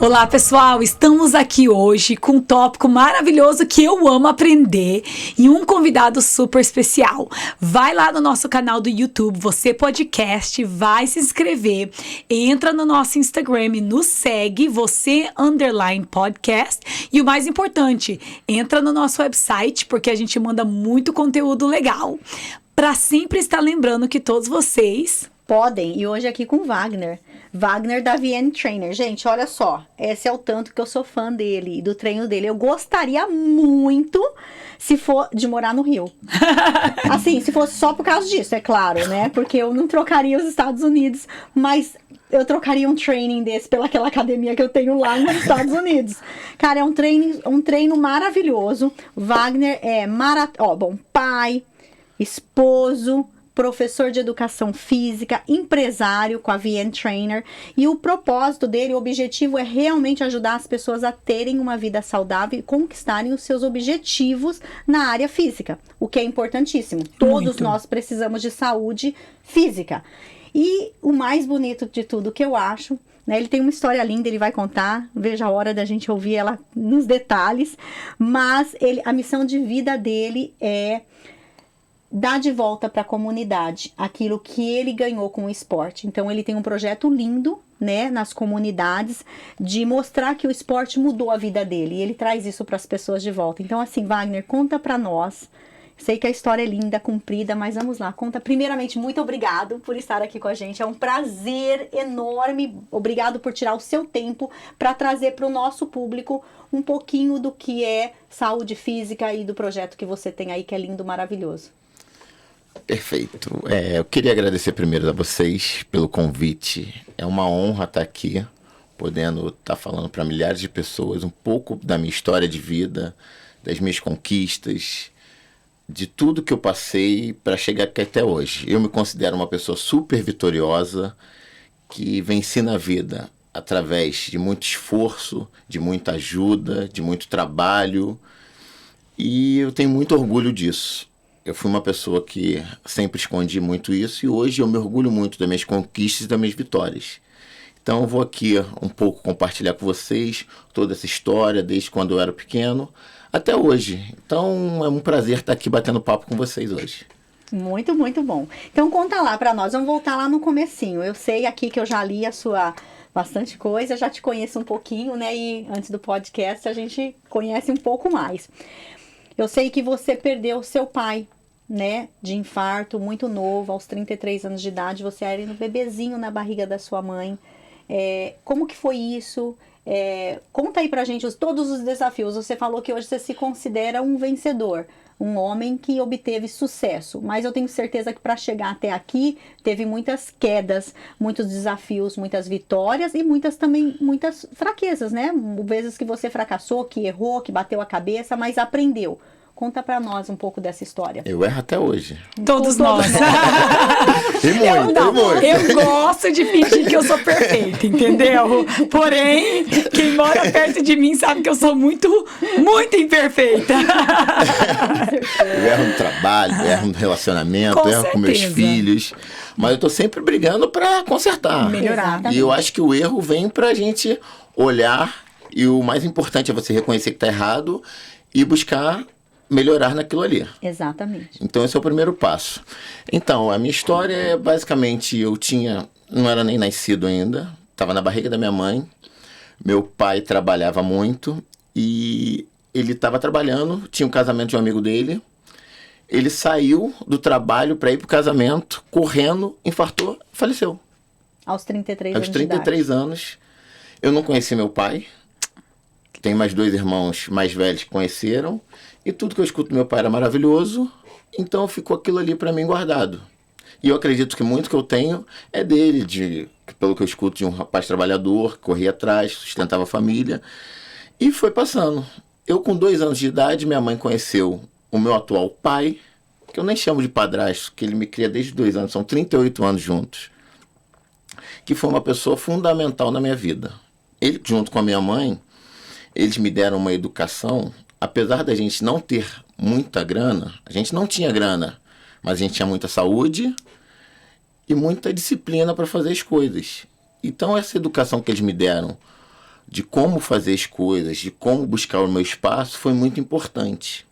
Olá, pessoal! Estamos aqui hoje com um tópico maravilhoso que eu amo aprender e um convidado super especial. Vai lá no nosso canal do YouTube, Você Podcast, vai se inscrever, entra no nosso Instagram, nos segue, Você_Podcast e o mais importante, entra no nosso website porque a gente manda muito conteúdo legal. Para sempre estar lembrando que todos vocês podem, e hoje aqui com o Wagner da VN Trainer. Gente, olha só, esse é o tanto que eu sou fã dele e do treino dele. Eu gostaria muito, se for, de morar no Rio. Assim, se fosse só por causa disso, é claro, né? Porque eu não trocaria os Estados Unidos, mas eu trocaria um training desse pelaquela academia que eu tenho lá nos Estados Unidos. Cara, é um treino maravilhoso. Wagner é pai, esposo, professor de educação física, empresário com a VN Trainer, e o propósito dele, o objetivo é realmente ajudar as pessoas a terem uma vida saudável e conquistarem os seus objetivos na área física, o que é importantíssimo. Todos nós precisamos de saúde física. E o mais bonito de tudo que eu acho, né, ele tem uma história linda, ele vai contar, veja a hora da gente ouvir ela nos detalhes, mas a missão de vida dele é dar de volta para a comunidade aquilo que ele ganhou com o esporte. Então ele tem um projeto lindo, né, nas comunidades, de mostrar que o esporte mudou a vida dele, e ele traz isso para as pessoas de volta. Então assim, Wagner, conta para nós. Sei que a história é linda, comprida, mas vamos lá, conta. Primeiramente, muito obrigado por estar aqui com a gente, é um prazer enorme, obrigado por tirar o seu tempo para trazer para o nosso público um pouquinho do que é saúde física e do projeto que você tem aí, que é lindo, maravilhoso. Perfeito. Eu queria agradecer primeiro a vocês pelo convite. É uma honra estar aqui, podendo estar falando para milhares de pessoas um pouco da minha história de vida, das minhas conquistas, de tudo que eu passei para chegar aqui até hoje. Eu me considero uma pessoa super vitoriosa, que venci na vida através de muito esforço, de muita ajuda, de muito trabalho, e eu tenho muito orgulho disso. Eu fui uma pessoa que sempre escondi muito isso, e hoje eu me orgulho muito das minhas conquistas e das minhas vitórias. Então eu vou aqui um pouco compartilhar com vocês toda essa história, desde quando eu era pequeno até hoje. Então é um prazer estar aqui batendo papo com vocês hoje. Muito, muito bom. Então conta lá para nós, vamos voltar lá no comecinho. Eu sei aqui que eu já li a sua bastante coisa, já te conheço um pouquinho, né? E antes do podcast a gente conhece um pouco mais. Eu sei que você perdeu seu pai, né, de infarto, muito novo, aos 33 anos de idade. Você era um bebezinho na barriga da sua mãe. Como que foi isso? Conta aí pra gente todos os desafios. Você falou que hoje você se considera um vencedor, um homem que obteve sucesso. Mas eu tenho certeza que para chegar até aqui, teve muitas quedas, muitos desafios, muitas vitórias e muitas fraquezas, né? Vezes que você fracassou, que errou, que bateu a cabeça, mas aprendeu. Conta pra nós um pouco dessa história. Eu erro até hoje. Todos nós. muito. Eu gosto de fingir que eu sou perfeita, entendeu? Porém, quem mora perto de mim sabe que eu sou muito, muito imperfeita. Eu erro no trabalho, erro no relacionamento, erro com meus filhos. Mas eu tô sempre brigando pra consertar. Melhorar. E eu acho que o erro vem pra gente olhar, e o mais importante é você reconhecer que tá errado e buscar melhorar naquilo ali. Exatamente. Então esse é o primeiro passo. Então, a minha história é basicamente, não era nem nascido ainda, estava na barriga da minha mãe, meu pai trabalhava muito e ele estava trabalhando, tinha um casamento de um amigo dele, ele saiu do trabalho para ir pro casamento, correndo, infartou, faleceu. Aos 33 anos. Aos 33 anos, eu não conheci meu pai, tem mais 2 irmãos mais velhos que conheceram, e tudo que eu escuto do meu pai era maravilhoso, então ficou aquilo ali para mim guardado. E eu acredito que muito que eu tenho é dele, pelo que eu escuto, de um rapaz trabalhador, que corria atrás, sustentava a família, e foi passando. Eu, com 2 anos de idade, minha mãe conheceu o meu atual pai, que eu nem chamo de padrasto, que ele me cria desde 2 anos, são 38 anos juntos, que foi uma pessoa fundamental na minha vida. Ele, junto com a minha mãe, eles me deram uma educação. Apesar da gente não ter muita grana, a gente não tinha grana, mas a gente tinha muita saúde e muita disciplina para fazer as coisas. Então essa educação que eles me deram de como fazer as coisas, de como buscar o meu espaço, foi muito importante.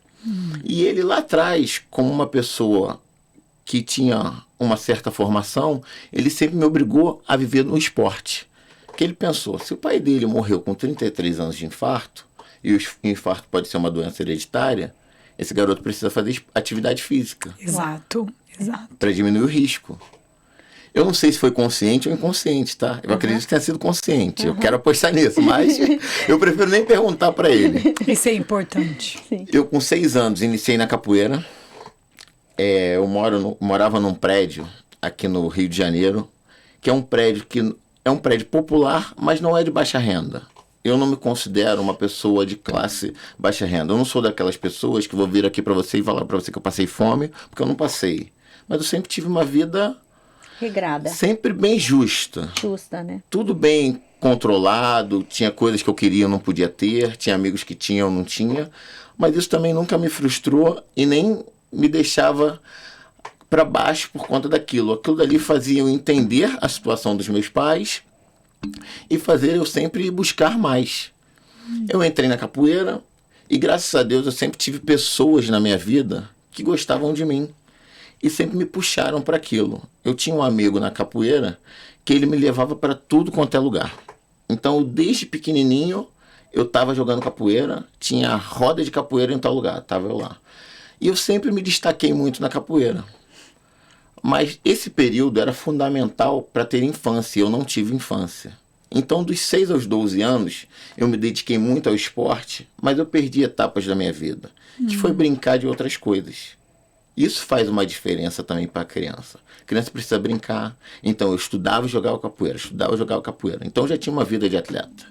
E ele lá atrás, como uma pessoa que tinha uma certa formação, ele sempre me obrigou a viver no esporte. Porque ele pensou, se o pai dele morreu com 33 anos de infarto, e o infarto pode ser uma doença hereditária, esse garoto precisa fazer atividade física. Exato. Para diminuir o risco. Eu não sei se foi consciente ou inconsciente, tá? Eu acredito que tenha sido consciente. Eu quero apostar nisso, mas eu prefiro nem perguntar para ele. Isso é importante. Sim. Eu, com 6 anos, iniciei na capoeira. Eu morava num prédio aqui no Rio de Janeiro, que é um prédio popular, mas não é de baixa renda. Eu não me considero uma pessoa de classe baixa renda. Eu não sou daquelas pessoas que vou vir aqui para você e falar para você que eu passei fome, porque eu não passei. Mas eu sempre tive uma vida Regrada. sempre bem justa. Justa, né? Tudo bem controlado, tinha coisas que eu queria e não podia ter, tinha amigos que tinham ou não tinha, mas isso também nunca me frustrou e nem me deixava para baixo por conta daquilo. Aquilo dali fazia eu entender a situação dos meus pais e fazer eu sempre buscar mais. Eu entrei na capoeira e, graças a Deus, eu sempre tive pessoas na minha vida que gostavam de mim e sempre me puxaram para aquilo. Eu tinha um amigo na capoeira que ele me levava para tudo quanto é lugar. Então, desde pequenininho, eu estava jogando capoeira, tinha roda de capoeira em tal lugar, estava eu lá. E eu sempre me destaquei muito na capoeira. Mas esse período era fundamental para ter infância, e eu não tive infância. Então, dos 6 aos 12 anos, eu me dediquei muito ao esporte, mas eu perdi etapas da minha vida, que foi brincar de outras coisas. Isso faz uma diferença também para a criança. A criança precisa brincar. Então, eu estudava e jogava capoeira, Então, eu já tinha uma vida de atleta.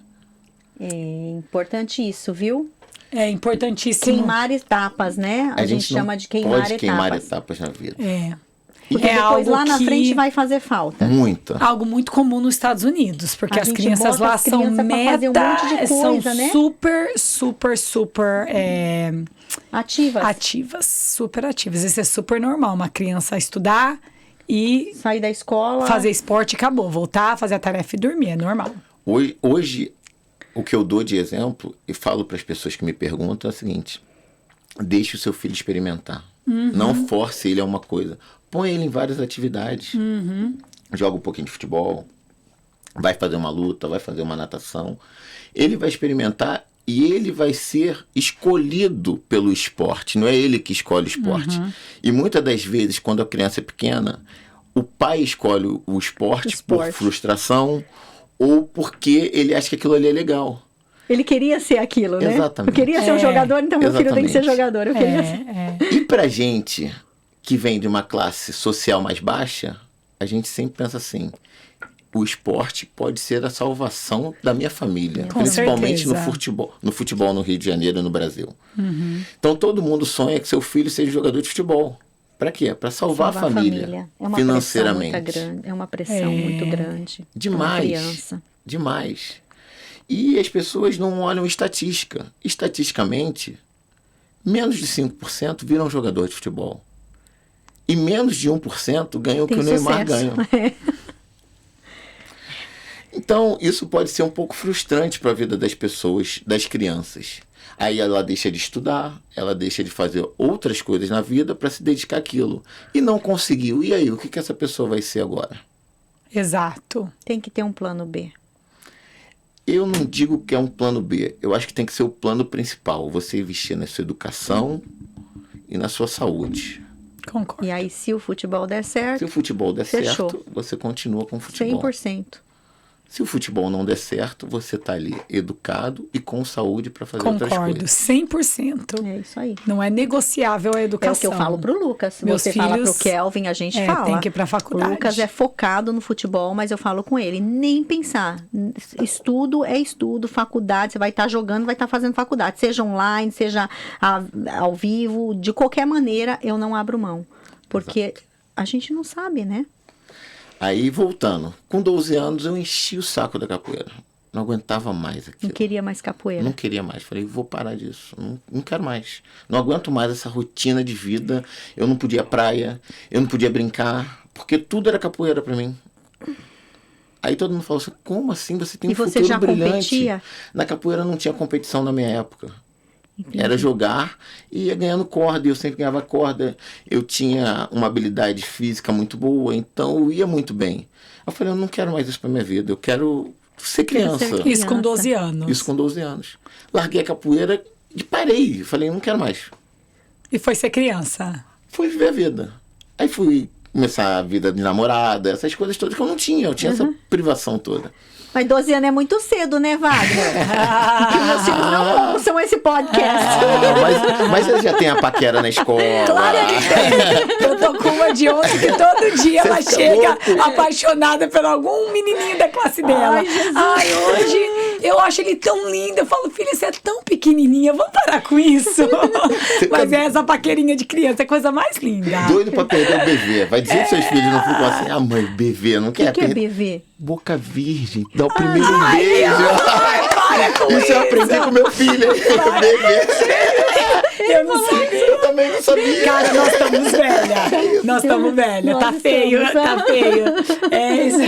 É importante isso, viu? É importantíssimo. Queimar etapas, né? A gente não chama de queimar pode etapas. queimar etapas na vida. Porque depois algo lá na que- frente vai fazer falta. Muita. Algo muito comum nos Estados Unidos, porque A as gente crianças bota lá as são crianças pra fazer um monte de coisa, são né? super Ativas. ativas, super ativas. Isso é super normal, uma criança estudar e Sair da escola. fazer esporte e acabou, voltar, fazer a tarefa e dormir, é normal. Hoje, o que eu dou de exemplo e falo para as pessoas que me perguntam é o seguinte: deixe o seu filho experimentar. Não force ele a uma coisa. Põe ele em várias atividades. Joga um pouquinho de futebol, vai fazer uma luta, vai fazer uma natação. Ele vai experimentar e ele vai ser escolhido pelo esporte. Não é ele que escolhe o esporte. E muitas das vezes, quando a criança é pequena, o pai escolhe o esporte por frustração ou porque ele acha que aquilo ali é legal. Ele queria ser aquilo, né? Exatamente. Eu queria ser um jogador, então meu filho tem que ser Exatamente. jogador. Eu queria ser. E pra gente que vem de uma classe social mais baixa, a gente sempre pensa assim: o esporte pode ser a salvação da minha família, Com principalmente certeza. no futebol no Rio de Janeiro e no Brasil. Então todo mundo sonha que seu filho seja jogador de futebol. Pra quê? Pra salvar a família, É uma financeiramente. pressão muito grande. É uma pressão muito grande. pra uma Demais. criança. Demais. E as pessoas não olham estatística. Estatisticamente, menos de 5% viram jogador de futebol. E menos de 1% ganham o que Tem o Neymar sucesso. ganha. Então, isso pode ser um pouco frustrante para a vida das pessoas, das crianças. Aí ela deixa de estudar, ela deixa de fazer outras coisas na vida para se dedicar àquilo. E não conseguiu. E aí, o que essa pessoa vai ser agora? Exato. Tem que ter um plano B. Eu não digo que é um plano B. Eu acho que tem que ser o plano principal. Você investir na sua educação e na sua saúde. Concordo. E aí, se o futebol der certo, Se o futebol der Fechou. certo, você continua com o futebol. 100%. Se o futebol não der certo, você está ali educado e com saúde para fazer outras Concordo, coisas. 100%. É isso aí. Não é negociável a É educação. o que eu falo pro Lucas. Meus Você fala filhos, pro Kelvin, a gente é, fala. tem que ir pra faculdade. O Lucas é focado no futebol, mas eu falo com ele, nem pensar. Estudo é estudo, faculdade, você vai estar jogando, vai estar fazendo faculdade. Seja online, seja ao vivo, de qualquer maneira, eu não abro mão. Porque a gente não sabe, né? Aí, voltando, com 12 anos eu enchi o saco da capoeira. Não aguentava mais Não aquilo. queria mais capoeira. Não queria mais. Falei, vou parar disso. Não quero mais. Não aguento mais essa rotina de vida. Eu não podia ir à praia, eu não podia brincar, porque tudo era capoeira para mim. Aí todo mundo falou assim, como assim você tem E um você futuro já brilhante? competia? Na capoeira não tinha competição na minha época. Entendi. Era jogar e ia ganhando corda, e eu sempre ganhava corda. Eu tinha uma habilidade física muito boa, então eu ia muito bem. Eu falei, eu não quero mais isso pra minha vida, eu quero ser criança. ser Isso com 12 anos. Isso com 12 anos. Larguei a capoeira e parei. Falei, não quero mais. E foi ser criança. Fui viver a vida. Aí fui começar a vida de namorada, essas coisas todas que eu não tinha. Eu tinha essa privação toda. Mas 12 anos é muito cedo, né, Wagner? Que meus filhos não ouçam esse podcast. Mas ele já tem a paquera na escola. Claro que tem. Eu tô com uma de ontem que todo dia ela fica chega louco. apaixonada por algum menininho da classe dela. Ai, Jesus. Ai, hoje eu acho ele tão lindo. Eu falo, filha, você é tão pequenininha, vamos parar com isso. Mas é essa paquerinha de criança, é a coisa mais linda. Doido pra perder o BV. Vai dizer que seus filhos não ficam assim, ah, mãe, BV, não O quer que é perder. BV? Boca virgem, dá o primeiro beijo. Para com Isso eu aprendi com meu filho. BV. Eu não sabia. Eu também não sabia. Cara, nós estamos velha. Nós estamos velha. Tá Nós feio, estamos. tá feio. É isso.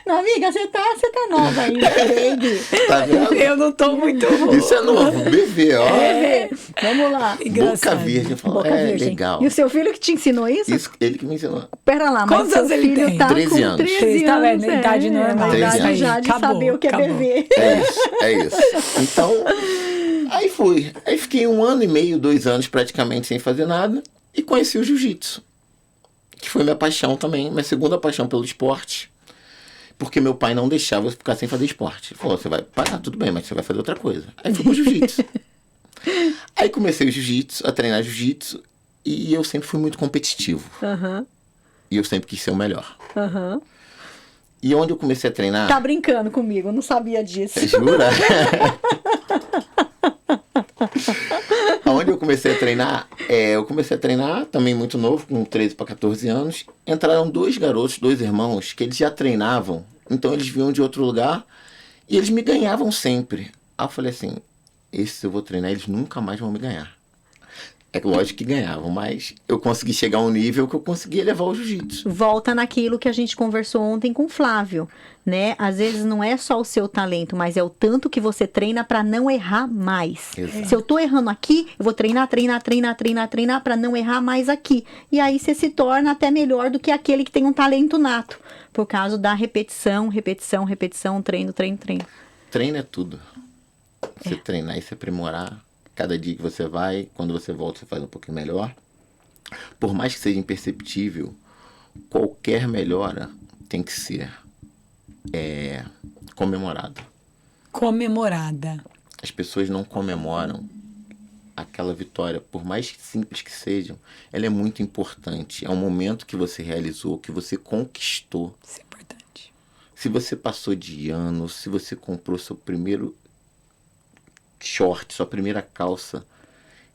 Não, amiga, você tá nova ainda, baby. Tá vendo? Eu não tô muito boa. Isso é novo, BV, ó. Vamos lá. Engraçado. Boca virgem. Fala, Boca é virgem. legal. E o seu filho que te ensinou isso? Isso, ele que me ensinou. Pera lá, mas Quantos seu anos ele filho tem? tá 13 com anos. 13 Tá anos. vendo? Idade normal. A 13 idade já de Acabou, saber o que é acabou. bebê. É isso. Então, aí fui. Aí fiquei 1 ano e meio, 2 anos praticamente sem fazer nada. E conheci o jiu-jitsu. Que foi minha paixão também. Minha segunda paixão pelo esporte. Porque meu pai não deixava eu ficar sem fazer esporte. Ele falou, você vai parar, tudo bem, mas você vai fazer outra coisa. Aí fui pro jiu-jitsu. Aí comecei o jiu-jitsu, a treinar jiu-jitsu. E eu sempre fui muito competitivo. Aham, E eu sempre quis ser o melhor. aham. E onde eu comecei a treinar... Tá brincando comigo, eu não sabia disso. Jura? Onde eu comecei a treinar? Eu comecei a treinar também muito novo, com 13 para 14 anos. Entraram 2 garotos, 2 irmãos, que eles já treinavam. Então eles vinham de outro lugar e eles me ganhavam sempre. Aí eu falei assim, esses eu vou treinar, eles nunca mais vão me ganhar. É lógico que ganhavam, mas eu consegui chegar a um nível que eu conseguia levar o jiu-jitsu. Volta naquilo que a gente conversou ontem com o Flávio, né? Às vezes não é só o seu talento, mas é o tanto que você treina pra não errar mais. Exato. Se eu tô errando aqui, eu vou treinar pra não errar mais aqui. E aí você se torna até melhor do que aquele que tem um talento nato, por causa da repetição, treino. Treino é tudo. Você treinar e se aprimorar. Cada dia que você vai, quando você volta, você faz um pouquinho melhor. Por mais que seja imperceptível, qualquer melhora tem que ser comemorada. Comemorada. As pessoas não comemoram aquela vitória, por mais simples que sejam, ela é muito importante. É um momento que você realizou, que você conquistou. Isso é importante. Se você passou de ano, se você comprou seu primeiro short, sua primeira calça,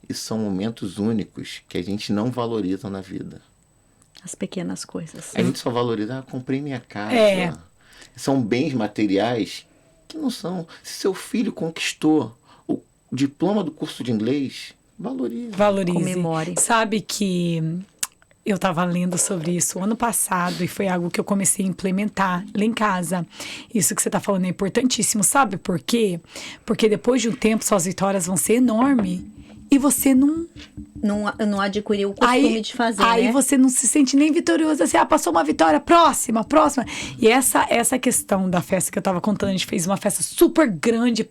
isso são momentos únicos que a gente não valoriza na vida. As pequenas coisas. A gente só valoriza, comprei minha casa. É. São bens materiais que não são. Se seu filho conquistou o diploma do curso de inglês, valorize. Valorize. Comemore. Sabe que eu estava lendo sobre isso ano passado e foi algo que eu comecei a implementar lá em casa. Isso que você está falando é importantíssimo. Sabe por quê? Porque depois de um tempo suas vitórias vão ser enormes e você não... Não adquiriu o costume de fazer, aí né? você não se sente nem vitorioso, assim, passou uma vitória, próxima. E essa questão da festa que eu tava contando, a gente fez uma festa super grande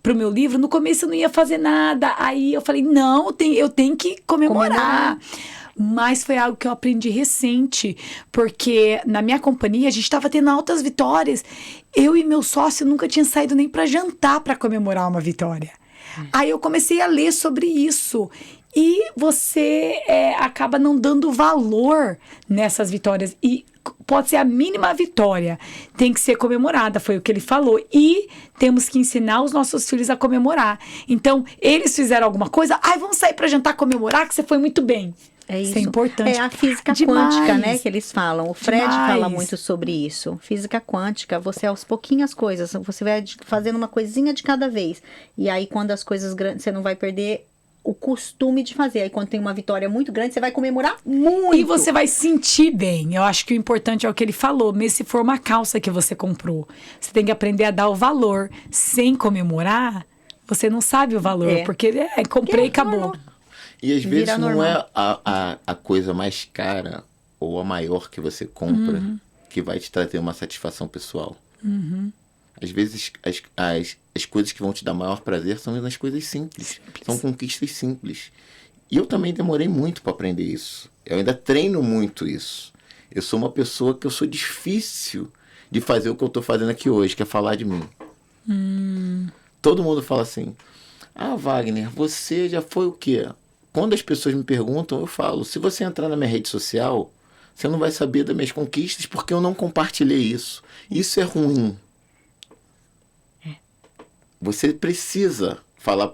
pro meu livro, no começo eu não ia fazer nada, aí eu falei, não, eu tenho que comemorar. Mas foi algo que eu aprendi recente, porque na minha companhia a gente estava tendo altas vitórias, eu e meu sócio nunca tinham saído nem para jantar para comemorar uma vitória. Aí eu comecei a ler sobre isso. E você acaba não dando valor nessas vitórias. E pode ser a mínima vitória. Tem que ser comemorada, foi o que ele falou. E temos que ensinar os nossos filhos a comemorar. Então, eles fizeram alguma coisa. Vamos sair para jantar comemorar que você foi muito bem. É isso. É importante. É a física Demais. quântica, né, que eles falam. O Fred Demais. fala muito sobre isso. Física quântica, você aos pouquinhos as coisas, você vai fazendo uma coisinha de cada vez. E aí, quando as coisas grandes, você não vai perder o costume de fazer. Aí quando tem uma vitória muito grande, você vai comemorar muito. E você vai sentir bem. Eu acho que o importante é o que ele falou. Mesmo se for uma calça que você comprou, você tem que aprender a dar o valor. Sem comemorar, você não sabe o valor. Porque comprei e acabou. Normal. E às vezes Vira não normal. é a coisa mais cara ou a maior que você compra que vai te trazer uma satisfação pessoal. Às vezes as coisas que vão te dar maior prazer são nas coisas simples. São conquistas simples. E eu também demorei muito para aprender isso. Eu ainda treino muito isso. Eu sou uma pessoa que eu sou difícil de fazer o que eu estou fazendo aqui hoje, que é falar de mim. Todo mundo fala assim, Wagner, você já foi o quê? Quando as pessoas me perguntam, eu falo, se você entrar na minha rede social, você não vai saber das minhas conquistas porque eu não compartilhei isso. Isso é ruim. Você precisa falar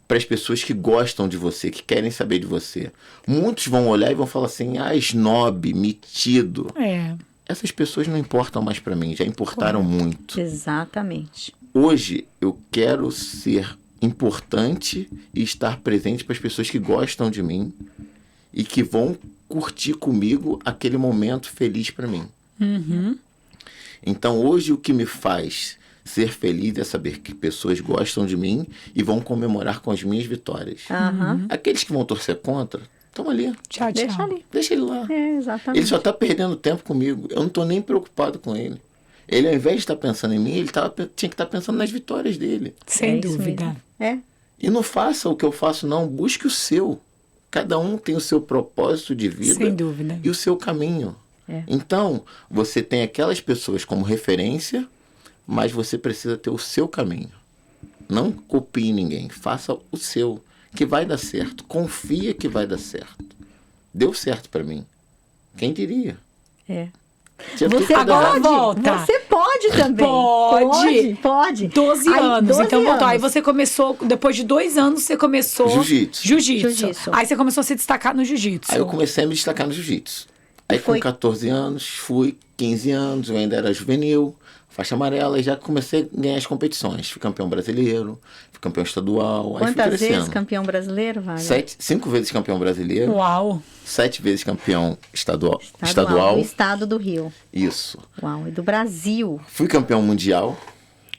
para as pessoas que gostam de você, que querem saber de você. Muitos vão olhar e vão falar assim, snob, metido. Essas pessoas não importam mais para mim, já importaram muito. Exatamente. Hoje eu quero ser importante e estar presente para as pessoas que gostam de mim e que vão curtir comigo aquele momento feliz para mim. Então hoje o que me faz ser feliz é saber que pessoas gostam de mim e vão comemorar com as minhas vitórias. Aqueles que vão torcer contra, estão ali. Tchau, tchau. Deixa ali. Deixa ele lá. Exatamente. Ele só está perdendo tempo comigo. Eu não estou nem preocupado com ele. Ele, ao invés de estar pensando em mim, ele tinha que estar pensando nas vitórias dele. Sem isso dúvida. mesmo. E não faça o que eu faço, não. Busque o seu. Cada um tem o seu propósito de vida. Sem dúvida. E o seu caminho. Então, você tem aquelas pessoas como referência, mas você precisa ter o seu caminho. Não copie ninguém. Faça o seu, que vai dar certo. Confia que vai dar certo. Deu certo para mim. Quem diria? Tinha tudo Você pra dar Agora errado. volta. Você pode também. Pode. 12 Aí, anos. 12 Então voltou. Aí anos. você começou, depois de 2 anos, você começou... Jiu-jitsu. Jiu-jitsu. Aí você começou a se destacar no jiu-jitsu. Aí eu comecei a me destacar no jiu-jitsu. Aí foi- com 14 anos, fui 15 anos, eu ainda era juvenil, faixa amarela, e já comecei a ganhar as competições. Fui campeão brasileiro, fui campeão estadual. Aí fui Quantas vezes crescendo. campeão brasileiro, Wagner? 5 vezes campeão brasileiro, Uau. 7 vezes campeão estadual. Do estado do Rio. Isso. Uau, e do Brasil. Fui campeão mundial,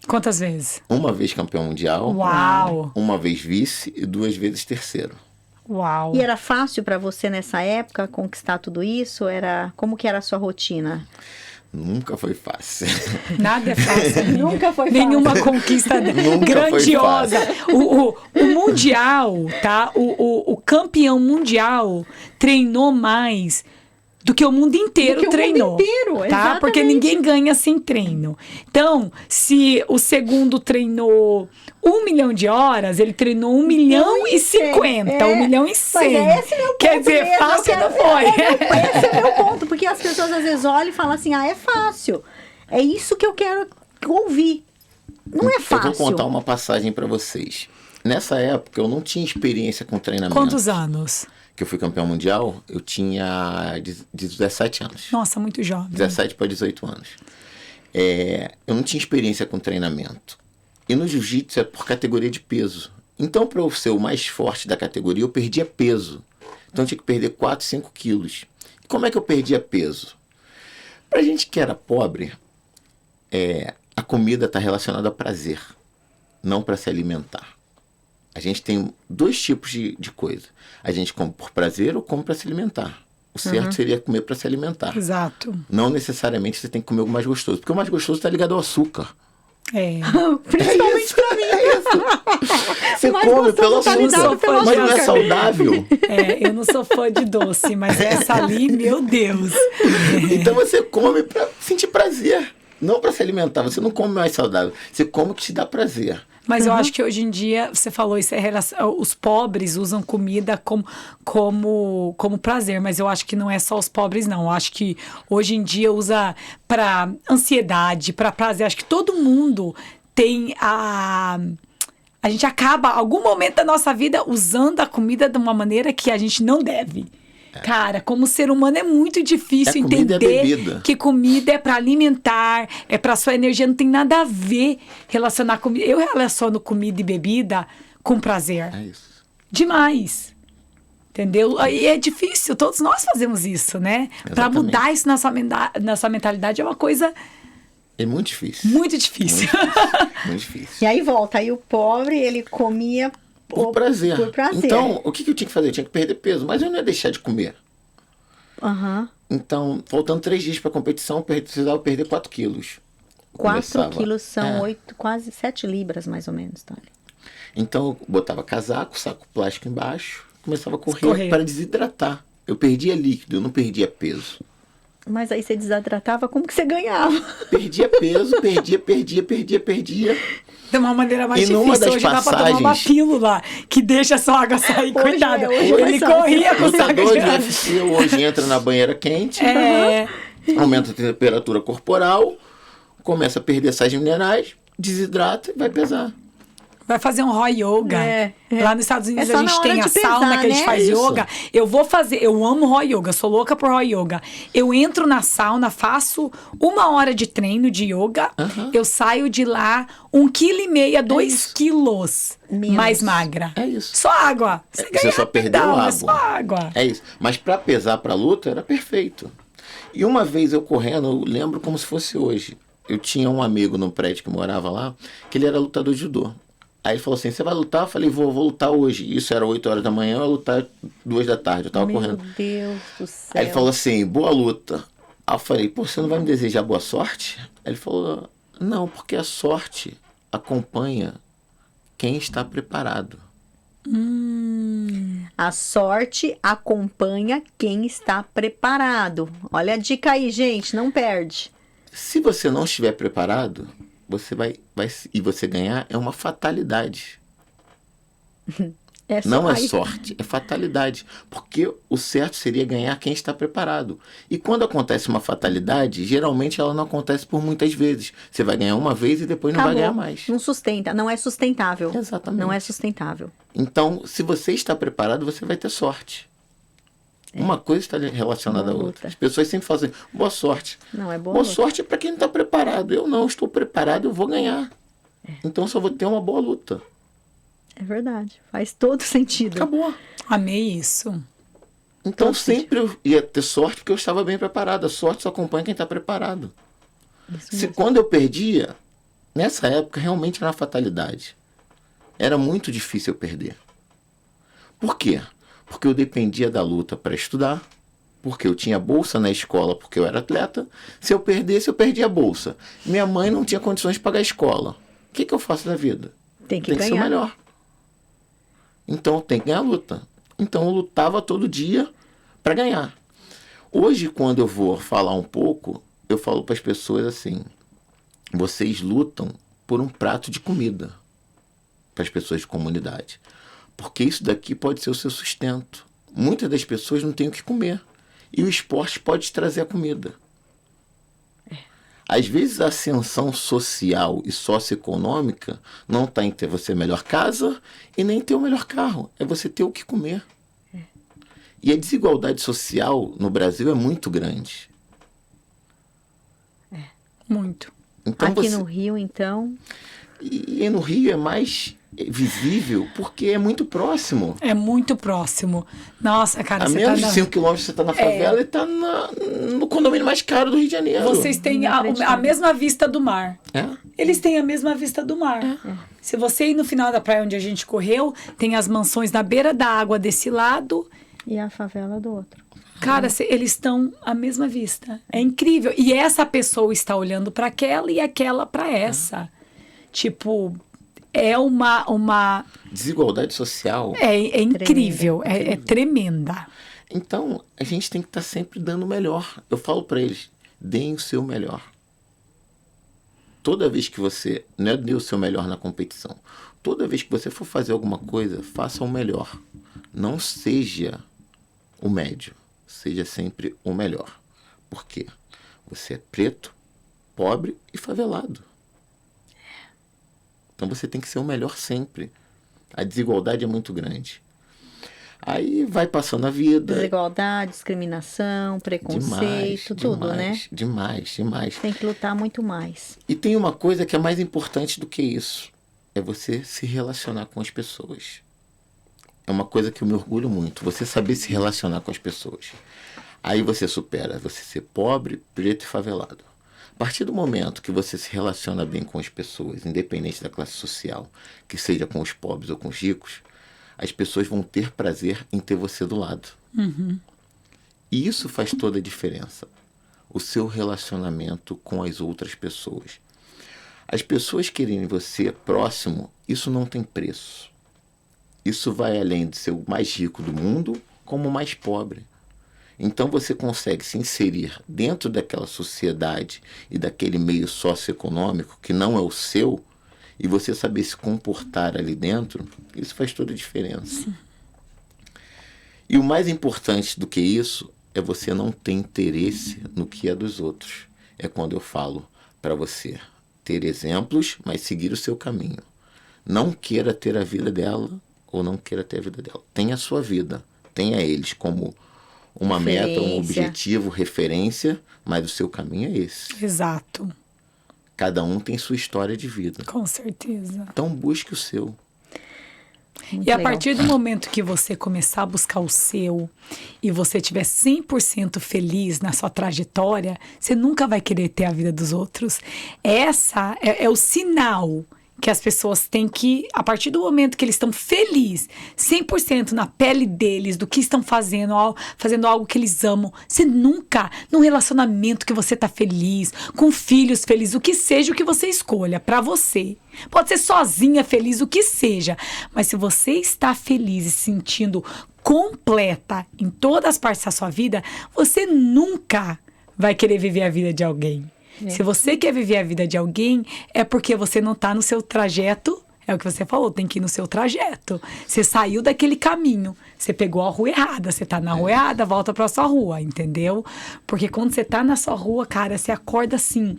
Quantas vezes? uma vez campeão mundial, Uau. uma vez vice e 2 vezes terceiro. Uau. E era fácil para você nessa época conquistar tudo isso? Como que era a sua rotina? Nunca foi fácil. Nada é fácil. amiga. Nunca foi fácil. Nenhuma conquista Nunca grandiosa. foi O mundial, tá? O campeão mundial treinou mais do que o mundo inteiro Do que o treinou. mundo inteiro, tá? exatamente. Porque ninguém ganha sem treino. Então, se o segundo treinou 1 milhão de horas, ele treinou 1 milhão e 50, 1 milhão e 100. Mas esse é meu ponto. Quer dizer, mesmo, fácil eu não quero- foi. Esse é meu ponto, porque as pessoas às vezes olham e falam assim, é fácil. É isso que eu quero ouvir. Não é fácil. Eu vou contar uma passagem para vocês. Nessa época, eu não tinha experiência com treinamento. Quantos anos? Que eu fui campeão mundial, eu tinha 17 anos. Nossa, muito jovem. 17 para 18 anos. Eu não tinha experiência com treinamento. E no jiu-jitsu é por categoria de peso. Então, para eu ser o mais forte da categoria, eu perdia peso. Então, eu tinha que perder 4, 5 quilos. E como é que eu perdia peso? Pra gente que era pobre, a comida está relacionada a prazer, não para se alimentar. A gente tem 2 tipos de coisa. A gente come por prazer ou come para se alimentar. O certo seria comer para se alimentar. Exato. Não necessariamente você tem que comer o mais gostoso. Porque o mais gostoso está ligado ao açúcar. Principalmente pra mim. É isso. Você O mais come gostoso pelo tá açúcar, ligado pelo mas não é açúcar. saudável. Eu não sou fã de doce, mas essa ali, meu Deus. Então você come para sentir prazer. Não para se alimentar. Você não come mais saudável. Você come o que te dá prazer. Mas eu acho que hoje em dia, você falou isso, os pobres usam comida como prazer, mas eu acho que não é só os pobres, não. Eu acho que hoje em dia usa para ansiedade, para prazer. Acho que todo mundo tem a gente acaba, algum momento da nossa vida, usando a comida de uma maneira que a gente não deve. Cara, como ser humano é muito difícil comida e a entender bebida. que comida é para alimentar, é para sua energia, não tem nada a ver relacionar comida. Eu relaciono comida e bebida com prazer. É isso. demais. Entendeu? E é difícil, todos nós fazemos isso, né? Para Exatamente. mudar isso nessa mentalidade é uma coisa É muito difícil. muito difícil. Muito difícil. E aí volta, aí o pobre, ele comia Por prazer. Por prazer. Então, o que eu tinha que fazer? Eu tinha que perder peso, mas eu não ia deixar de comer. Aham. Então, faltando 3 dias para a competição, eu precisava perder 4 quilos. 4 quilos são É. 8, quase 7 libras, mais ou menos, tá? Então, eu botava casaco, saco plástico embaixo, começava a correr Correr. para desidratar. Eu perdia líquido, eu não perdia peso. Mas aí você desidratava, como que você ganhava? Perdia peso, perdia. De uma maneira mais E numa difícil. das Hoje dá pra tomar uma passagens- pílula que deixa a sua água sair. Hoje Cuidado. hoje é Ele mais fácil. corria com saco Lutador de de UFC hoje entra na banheira quente, É, aumenta a temperatura corporal, começa a perder sais minerais, desidrata e vai pesar. vai fazer um Roy Yoga. É. Lá nos Estados Unidos É só a na gente hora tem a de pesar, sauna que a gente né? faz Isso. yoga. Eu vou fazer, eu amo Roy Yoga, sou louca por Roy Yoga. Eu entro na sauna, faço 1 hora de treino de yoga, eu saio de lá 1,5 kg, 2 isso. quilos Menos. mais magra. É isso. Só água. Você ganha só perdeu rapidão, água. É só água. É isso. Mas para pesar para luta era perfeito. E uma vez eu correndo, eu lembro como se fosse hoje. Eu tinha um amigo no prédio que morava lá, que ele era lutador de judô. Aí ele falou assim: você vai lutar? Eu falei: vou lutar hoje. Isso era 8 horas da manhã, eu ia lutar 2 da tarde. Eu tava Meu correndo. Deus do céu. Aí ele falou assim: boa luta. Aí eu falei: pô, você não vai me desejar boa sorte? Aí ele falou: não, porque a sorte acompanha quem está preparado. A sorte acompanha quem está preparado. Olha a dica aí, gente, não perde. Se você não estiver preparado, você vai e você ganhar é uma fatalidade. É só Não é aí. sorte, é fatalidade. Porque o certo seria ganhar quem está preparado. E quando acontece uma fatalidade, geralmente ela não acontece por muitas vezes. Você vai ganhar uma vez e depois não vai ganhar mais. Não sustenta, não é sustentável. Exatamente. Não é sustentável. Então, se você está preparado, você vai ter sorte. Uma coisa está relacionada à Boa outra. luta. As pessoas sempre falam assim: boa sorte. Não é boa Boa luta. sorte é para quem não está preparado. Eu não estou preparado, eu vou ganhar. Então, só vou ter uma boa luta. É verdade. Faz todo sentido. Acabou. Amei isso. Então, Todo sempre eu ia ter sorte porque eu estava bem preparado. A sorte só acompanha quem está preparado. Isso Se mesmo. quando eu perdia, nessa época realmente era uma fatalidade. Era muito difícil eu perder. Por quê? Porque eu dependia da luta para estudar, porque eu tinha bolsa na escola porque eu era atleta. Se eu perdesse, eu perdia a bolsa. Minha mãe não tinha condições de pagar a escola. O que eu faço da vida? Tem que Tem que ser o ganhar. melhor. Então tem que ganhar a luta. Então eu lutava todo dia para ganhar. Hoje, quando eu vou falar um pouco, eu falo para as pessoas assim: vocês lutam por um prato de comida para as pessoas de comunidade. Porque isso daqui pode ser o seu sustento. Muitas das pessoas não têm o que comer. E o esporte pode te trazer a comida. Às vezes a ascensão social e socioeconômica não está em ter você a melhor casa e nem ter o melhor carro. É você ter o que comer. E a desigualdade social no Brasil é muito grande. Muito. Então Aqui você... no Rio, então, E no Rio é mais visível porque é muito próximo. É muito próximo. Nossa, cara, A você menos tá de 5 quilômetros você está na favela e está no condomínio mais caro do Rio de Janeiro. Vocês têm Não acredito. a mesma vista do mar. É? Eles têm a mesma vista do mar. Se você ir no final da praia onde a gente correu, tem as mansões na beira da água desse lado. e a favela do outro. Cara, eles estão à mesma vista. É incrível. E essa pessoa está olhando para aquela e aquela para essa. Tipo, é uma Desigualdade social. é incrível, é tremenda. Então, a gente tem que estar sempre dando o melhor. Eu falo para eles: deem o seu melhor. Toda vez que você não é dê o seu melhor na competição, toda vez que você for fazer alguma coisa, faça o melhor. Não seja o médio, seja sempre o melhor. Por quê? Você é preto, pobre e favelado. Então você tem que ser o melhor sempre. A desigualdade é muito grande. Aí vai passando a vida. Desigualdade, discriminação, preconceito, tudo, né? Demais. Tem que lutar muito mais. E tem uma coisa que é mais importante do que isso. É você se relacionar com as pessoas. é uma coisa que eu me orgulho muito. Você saber se relacionar com as pessoas. Aí você supera você ser pobre, preto e favelado. A partir do momento que você se relaciona bem com as pessoas, independente da classe social, que seja com os pobres ou com os ricos, as pessoas vão ter prazer em ter você do lado. E isso faz toda a diferença. O seu relacionamento com as outras pessoas. As pessoas quererem você próximo, isso não tem preço. Isso vai além de ser o mais rico do mundo, como o mais pobre. Então você consegue se inserir dentro daquela sociedade e daquele meio socioeconômico que não é o seu, e você saber se comportar ali dentro, isso faz toda a diferença. Sim. E o mais importante do que isso é você não ter interesse no que é dos outros. É quando eu falo para você ter exemplos, mas seguir o seu caminho. Não queira ter a vida dela ou não queira ter a vida dela. Tenha a sua vida. Tenha eles como uma meta, um objetivo, referência, mas o seu caminho é esse. Exato. Cada um tem sua história de vida. Com certeza. Então busque o seu. Muito legal. A partir do momento que você começar a buscar o seu e você estiver 100% feliz na sua trajetória, você nunca vai querer ter a vida dos outros. Essa é o sinal que as pessoas têm que, a partir do momento que eles estão felizes, 100% na pele deles, do que estão fazendo algo que eles amam, você nunca, num relacionamento que você tá feliz, com filhos felizes, o que seja o que você escolha pra você. Pode ser sozinha, feliz, o que seja. Mas se você está feliz e se sentindo completa em todas as partes da sua vida, você nunca vai querer viver a vida de alguém. Se você quer viver a vida de alguém, é porque você não está no seu trajeto. É o que você falou, tem que ir no seu trajeto. Você saiu daquele caminho, você pegou a rua errada, você tá na rua errada, volta pra sua rua, entendeu? Porque quando você tá na sua rua, cara, você acorda assim,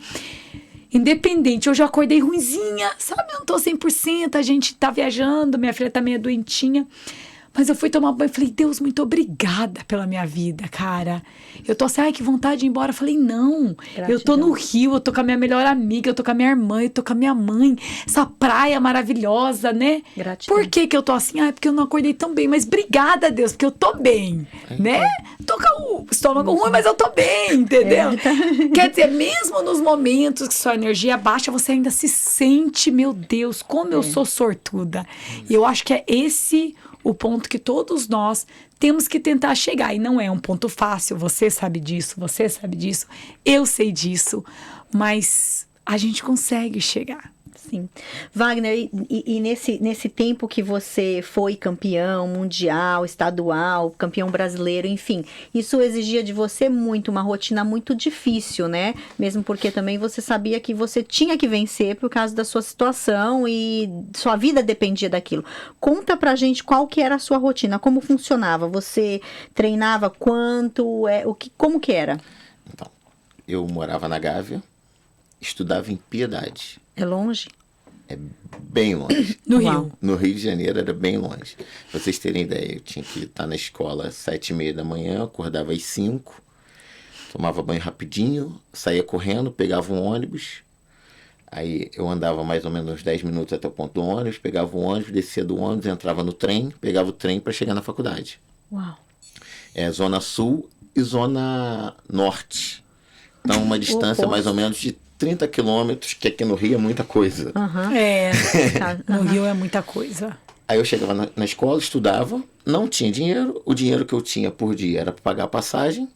independente. Hoje eu acordei ruinzinha, sabe? Eu não tô 100%, a gente tá viajando, minha filha tá meio doentinha. Mas eu fui tomar banho e falei, Deus, muito obrigada pela minha vida, cara. Eu tô assim, ai, que vontade de ir embora. Eu falei, não, gratidão. Eu tô no Rio, eu tô com a minha melhor amiga, eu tô com a minha irmã, eu tô com a minha mãe. Essa praia maravilhosa, né? Gratidão. Por que eu tô assim? Ah, porque eu não acordei tão bem. Mas obrigada, Deus, porque eu tô bem, né? Tô com o estômago ruim, mas eu tô bem, entendeu? Quer dizer, mesmo nos momentos que sua energia baixa, você ainda se sente, meu Deus, como eu sou sortuda. E eu acho que é esse o ponto que todos nós temos que tentar chegar. E não é um ponto fácil, você sabe disso, eu sei disso, mas a gente consegue chegar. Sim. Wagner, e nesse tempo que você foi campeão mundial, estadual, campeão brasileiro, enfim, isso exigia de você muito, uma rotina muito difícil, né? Mesmo porque também você sabia que você tinha que vencer por causa da sua situação e sua vida dependia daquilo. Conta pra gente qual que era a sua rotina, como funcionava? Você treinava quanto? Como que era? Então, eu morava na Gávea, estudava em Piedade. É longe? É bem longe. No Rio? No Rio de Janeiro era bem longe. Pra vocês terem ideia, eu tinha que estar na escola às 7h30 da manhã, acordava às 5, tomava banho rapidinho, saía correndo, pegava um ônibus. Aí eu andava mais ou menos uns 10 minutos até o ponto do ônibus, pegava o ônibus, descia do ônibus, entrava no trem, pegava o trem para chegar na faculdade. Uau! É Zona Sul e Zona Norte. Então uma distância mais ou menos de 30 quilômetros, que aqui no Rio é muita coisa. No Rio é muita coisa. Aí eu chegava na escola, estudava, não tinha dinheiro. O dinheiro que eu tinha por dia era para pagar a passagem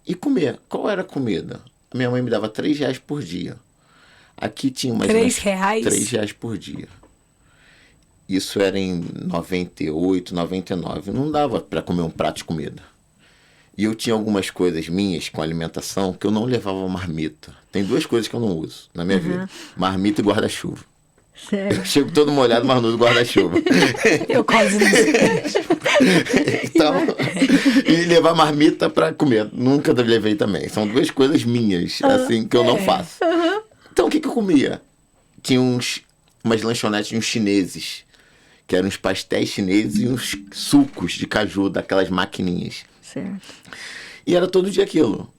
e comer. Qual era a comida? A minha mãe me dava R$3 por dia. Aqui tinha mais R$3? R$3 por dia. Isso era em 98, 99. Não dava para comer um prato de comida. E eu tinha algumas coisas minhas com alimentação que eu não levava marmita. Tem 2 coisas que eu não uso na minha vida. Marmita e guarda-chuva. Sério? Eu chego todo molhado, mas não uso guarda-chuva. Eu quase não sei. Então, e levar marmita para comer. Nunca levei também. São 2 coisas minhas, assim, que eu não faço. Então, o que eu comia? Tinha umas lanchonetes de uns chineses, que eram uns pastéis chineses e uns sucos de caju, daquelas maquininhas. Certo. E era todo dia aquilo.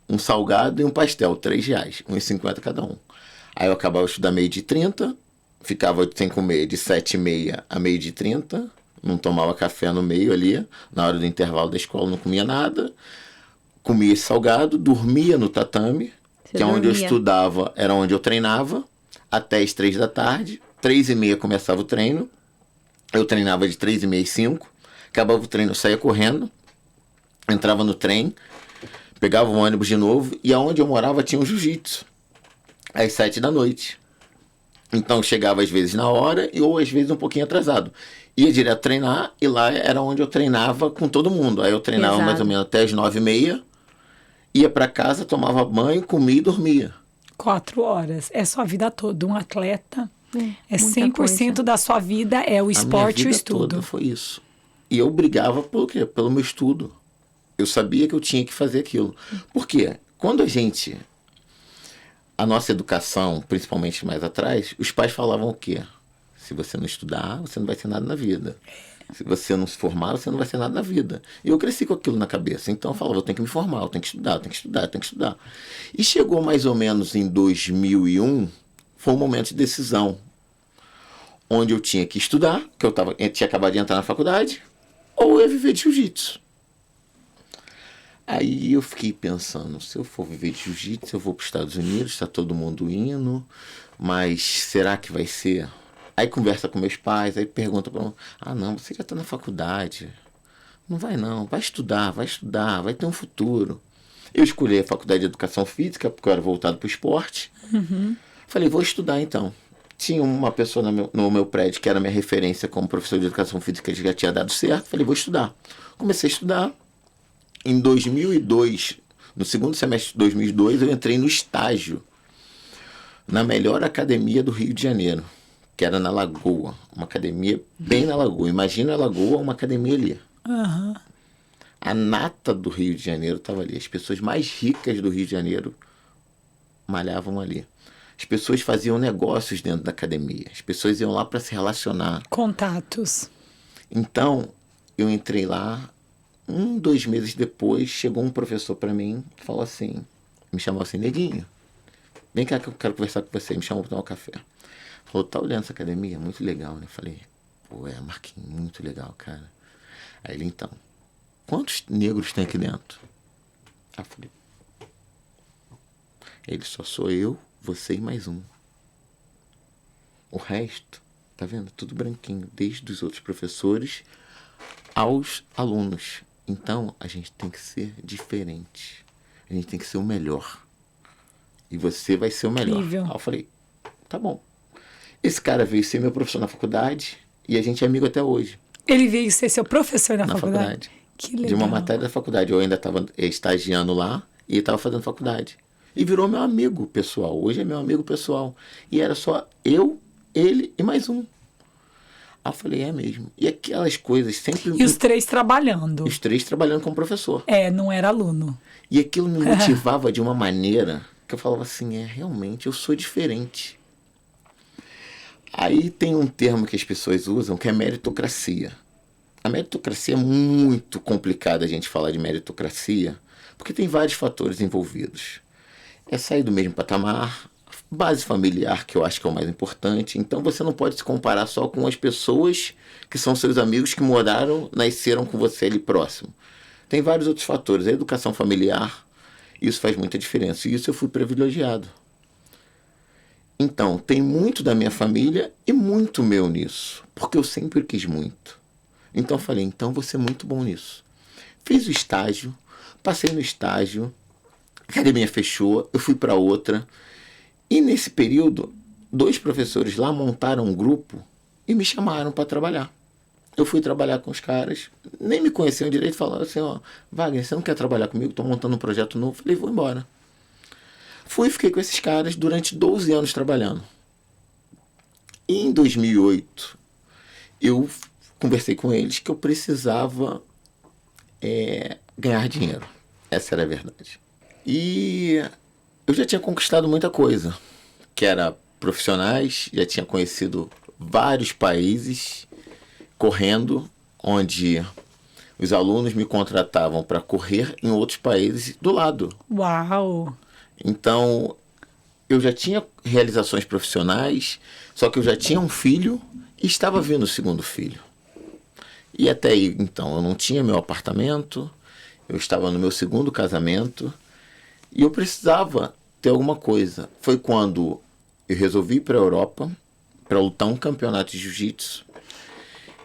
Um salgado e um pastel, R$3, R$1,50 cada um. Aí eu acabava de estudar 12h30, ficava sem comer de 7h30 a 12h30, não tomava café no meio ali, na hora do intervalo da escola não comia nada, comia esse salgado, dormia no tatame, que é onde eu estudava, era onde eu treinava, até as 3 da tarde, 3h30 começava o treino, eu treinava de 3h30 às 5, acabava o treino, eu saía correndo, entrava no trem, pegava o ônibus de novo, e aonde eu morava tinha um jiu-jitsu, às 7 da noite. Então eu chegava às vezes na hora, ou às vezes um pouquinho atrasado. Ia direto treinar, e lá era onde eu treinava com todo mundo. Aí eu treinava mais ou menos até as 9h30, ia para casa, tomava banho, comia e dormia. 4 horas. É sua vida toda. Um atleta, é 100% coisa. da sua vida, é o esporte e o estudo. Toda foi isso. E eu brigava por quê? Pelo meu estudo. Eu sabia que eu tinha que fazer aquilo. Por quê? Quando a nossa educação, principalmente mais atrás, os pais falavam o quê? Se você não estudar, você não vai ser nada na vida. Se você não se formar, você não vai ser nada na vida. E eu cresci com aquilo na cabeça. Então eu falava, eu tenho que me formar, eu tenho que estudar, eu tenho que estudar, eu tenho que estudar. E chegou mais ou menos em 2001, foi um momento de decisão. Onde eu tinha que estudar, que eu tinha acabado de entrar na faculdade, ou eu ia viver de jiu-jitsu. Aí eu fiquei pensando, se eu for viver de jiu-jitsu, eu vou para os Estados Unidos, está todo mundo indo, mas será que vai ser? Aí conversa com meus pais, aí pergunta para mim, não, você já está na faculdade. Não, vai estudar, vai ter um futuro. Eu escolhi a faculdade de Educação Física, porque eu era voltado para o esporte. Falei, vou estudar então. Tinha uma pessoa no meu prédio que era minha referência como professor de Educação Física, que já tinha dado certo. Falei, vou estudar. Comecei a estudar. Em 2002, no segundo semestre de 2002, eu entrei no estágio na melhor academia do Rio de Janeiro, que era na Lagoa. Uma academia bem na Lagoa. Imagina a Lagoa, uma academia ali. A nata do Rio de Janeiro estava ali. As pessoas mais ricas do Rio de Janeiro malhavam ali. As pessoas faziam negócios dentro da academia. As pessoas iam lá para se relacionar. Contatos. Então, eu entrei lá. 2 meses depois, chegou um professor para mim e falou assim, me chamou assim, Neguinho, vem cá que eu quero conversar com você. Me chamou para tomar um café. Falou, tá olhando essa academia? Muito legal, né? Falei, Marquinhos, muito legal, cara. Aí ele, então, quantos negros tem aqui dentro? Aí eu falei, ele só sou eu, você e mais um. O resto, tá vendo? Tudo branquinho, desde os outros professores aos alunos. Então, a gente tem que ser diferente. A gente tem que ser o melhor. E você vai ser o melhor. Incrível. Aí eu falei, tá bom. Esse cara veio ser meu professor na faculdade e a gente é amigo até hoje. Ele veio ser seu professor na faculdade? Que legal. De uma matéria da faculdade. Eu ainda estava estagiando lá e ele estava fazendo faculdade. E virou meu amigo pessoal. Hoje é meu amigo pessoal. E era só eu, ele e mais um. Aí eu falei, é mesmo. E aquelas coisas sempre... E os 3 trabalhando. Os 3 trabalhando como professor. Não era aluno. E aquilo me motivava de uma maneira que eu falava assim, realmente, eu sou diferente. Aí tem um termo que as pessoas usam, que é meritocracia. A meritocracia é muito complicada a gente falar de meritocracia, porque tem vários fatores envolvidos. É sair do mesmo patamar, base familiar, que eu acho que é o mais importante. Então você não pode se comparar só com as pessoas que são seus amigos que moraram, nasceram com você ali próximo. Tem vários outros fatores. A educação familiar, isso faz muita diferença. E isso eu fui privilegiado. Então, tem muito da minha família e muito meu nisso. Porque eu sempre quis muito. Então eu falei, então vou ser muito bom nisso. Fiz o estágio, passei no estágio, a academia fechou, eu fui para outra. E nesse período, 2 professores lá montaram um grupo e me chamaram para trabalhar. Eu fui trabalhar com os caras, nem me conheciam direito, falaram assim, Wagner, você não quer trabalhar comigo? Estou montando um projeto novo. Falei, vou embora. Fui e fiquei com esses caras durante 12 anos trabalhando. E em 2008, eu conversei com eles que eu precisava ganhar dinheiro. Essa era a verdade. E eu já tinha conquistado muita coisa, que era profissionais, já tinha conhecido vários países correndo, onde os alunos me contratavam para correr em outros países do lado. Uau! Então, eu já tinha realizações profissionais, só que eu já tinha um filho e estava vindo o segundo filho. E até aí, então, eu não tinha meu apartamento, eu estava no meu segundo casamento e eu precisava ter alguma coisa. Foi quando eu resolvi ir para a Europa para lutar um campeonato de jiu-jitsu.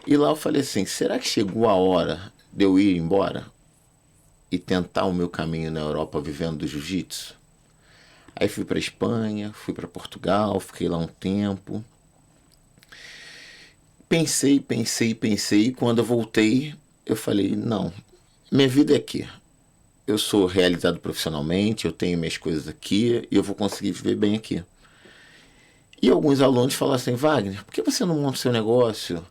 E lá eu falei assim, será que chegou a hora de eu ir embora e tentar o meu caminho na Europa vivendo do jiu-jitsu? Aí fui para Espanha, fui para Portugal, fiquei lá um tempo. Pensei. E quando eu voltei, eu falei, não, minha vida é aqui. Eu sou realizado profissionalmente, eu tenho minhas coisas aqui e eu vou conseguir viver bem aqui. E alguns alunos falaram assim, Wagner, por que você não monta o seu negócio?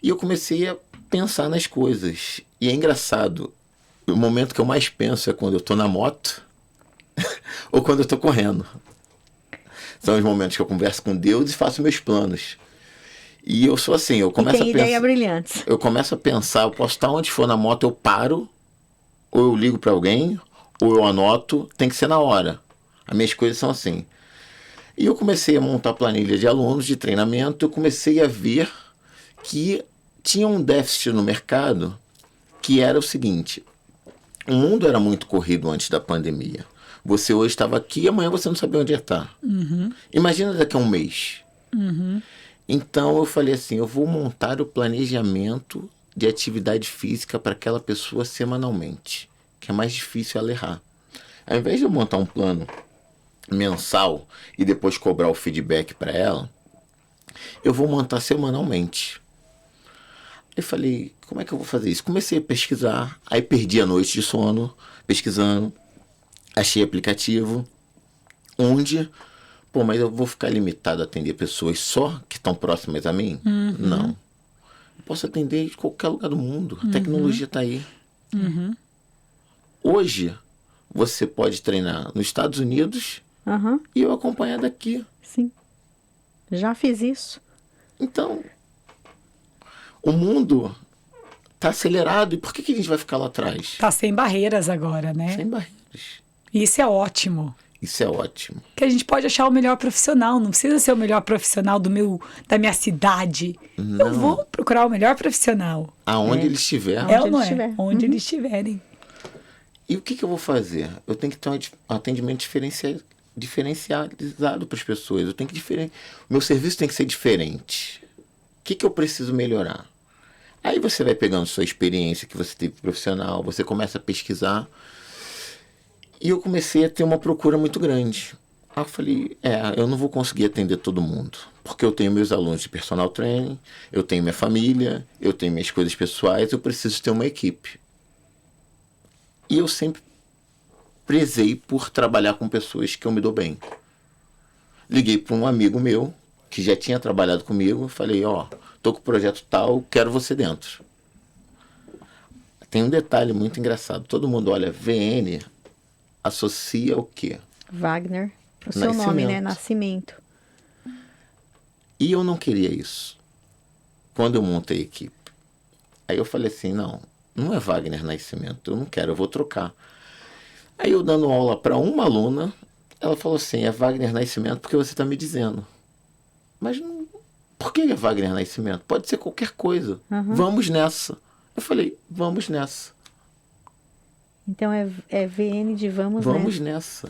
E eu comecei a pensar nas coisas. E é engraçado, o momento que eu mais penso é quando eu estou na moto ou quando eu estou correndo. São os momentos que eu converso com Deus e faço meus planos. E eu sou assim, eu começo a ideia brilhante. Eu começo a pensar, eu posso estar onde for na moto, eu paro, ou eu ligo para alguém, ou eu anoto, tem que ser na hora. As minhas coisas são assim. E eu comecei a montar planilha de alunos de treinamento, eu comecei a ver que tinha um déficit no mercado, que era o seguinte, o mundo era muito corrido antes da pandemia. Você hoje estava aqui e amanhã você não sabia onde ia estar. Imagina daqui a um mês. Então eu falei assim, eu vou montar o planejamento de atividade física para aquela pessoa semanalmente, que é mais difícil ela errar. Ao invés de eu montar um plano mensal e depois cobrar o feedback para ela, eu vou montar semanalmente. Eu falei, como é que eu vou fazer isso? Comecei a pesquisar, aí perdi a noite de sono pesquisando, achei aplicativo onde, mas eu vou ficar limitado a atender pessoas só que estão próximas a mim? Não. Eu posso atender de qualquer lugar do mundo. A tecnologia está aí. Hoje, você pode treinar nos Estados Unidos e eu acompanhar daqui. Sim. Já fiz isso. Então, o mundo está acelerado. E por que a gente vai ficar lá atrás? Tá sem barreiras agora, né? Sem barreiras. Isso é ótimo. Isso é ótimo. Que a gente pode achar o melhor profissional. Não precisa ser o melhor profissional da minha cidade. Não. Eu vou procurar o melhor profissional. Aonde ele estiver. É ou não ele é? estiver. Onde eles estiverem. E o que eu vou fazer? Eu tenho que ter um atendimento diferencializado para as pessoas. O meu serviço tem que ser diferente. O que eu preciso melhorar? Aí você vai pegando sua experiência que você teve profissional, você começa a pesquisar. E eu comecei a ter uma procura muito grande. Aí eu falei, eu não vou conseguir atender todo mundo. Porque eu tenho meus alunos de personal training, eu tenho minha família, eu tenho minhas coisas pessoais, eu preciso ter uma equipe. E eu sempre prezei por trabalhar com pessoas que eu me dou bem. Liguei para um amigo meu, que já tinha trabalhado comigo, falei, tô com o projeto tal, quero você dentro. Tem um detalhe muito engraçado, todo mundo olha VN, associa o quê? Wagner, o seu nome, né? Nascimento. E eu não queria isso. Quando eu montei a equipe. Aí eu falei assim, não é Wagner Nascimento, eu não quero, eu vou trocar. Aí eu dando aula para uma aluna, ela falou assim, é Wagner Nascimento porque você está me dizendo. Mas não, por que é Wagner Nascimento? Pode ser qualquer coisa. Vamos nessa. Eu falei, vamos nessa. Então é VN de Vamos nessa.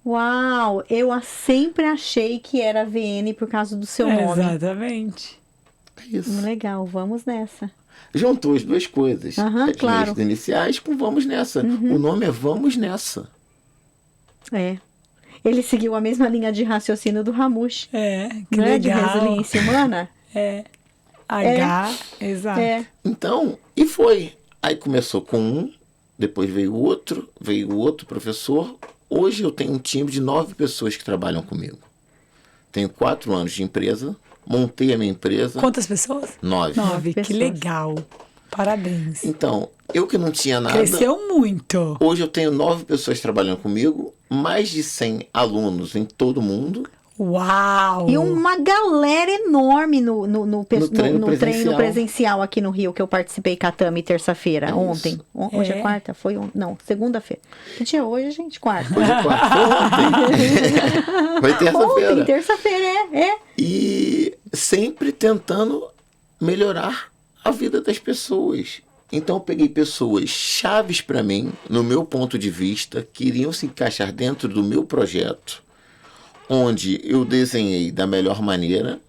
Uau! Eu sempre achei que era VN por causa do seu nome. Exatamente. É isso. Legal, vamos nessa. Juntou as duas coisas. As claro. letras iniciais com vamos nessa. O nome é Vamos Nessa. É. Ele seguiu a mesma linha de raciocínio do Ramush. Que não legal. É de resiliência humana? Exato. Então, e foi. Aí começou com um, depois veio outro professor. Hoje eu tenho um time de 9 pessoas que trabalham comigo. Tenho 4 anos de empresa, montei a minha empresa. Quantas pessoas? 9. 9, que pessoas. legal. Parabéns. Então, eu que não tinha nada... Cresceu muito. Hoje eu tenho 9 pessoas trabalhando comigo, mais de 100 alunos em todo mundo. Uau! E uma galera enorme no treino presencial. presencial aqui no Rio, que eu participei, Katami, terça-feira, ontem. Hoje é quarta? Não, segunda-feira. Que dia é hoje, gente? Quarta. Hoje é quarta, foi ontem. Foi terça-feira. Ontem, terça-feira, E sempre tentando melhorar a vida das pessoas. Então eu peguei pessoas chaves para mim, no meu ponto de vista, que iriam se encaixar dentro do meu projeto, onde eu desenhei da melhor maneira.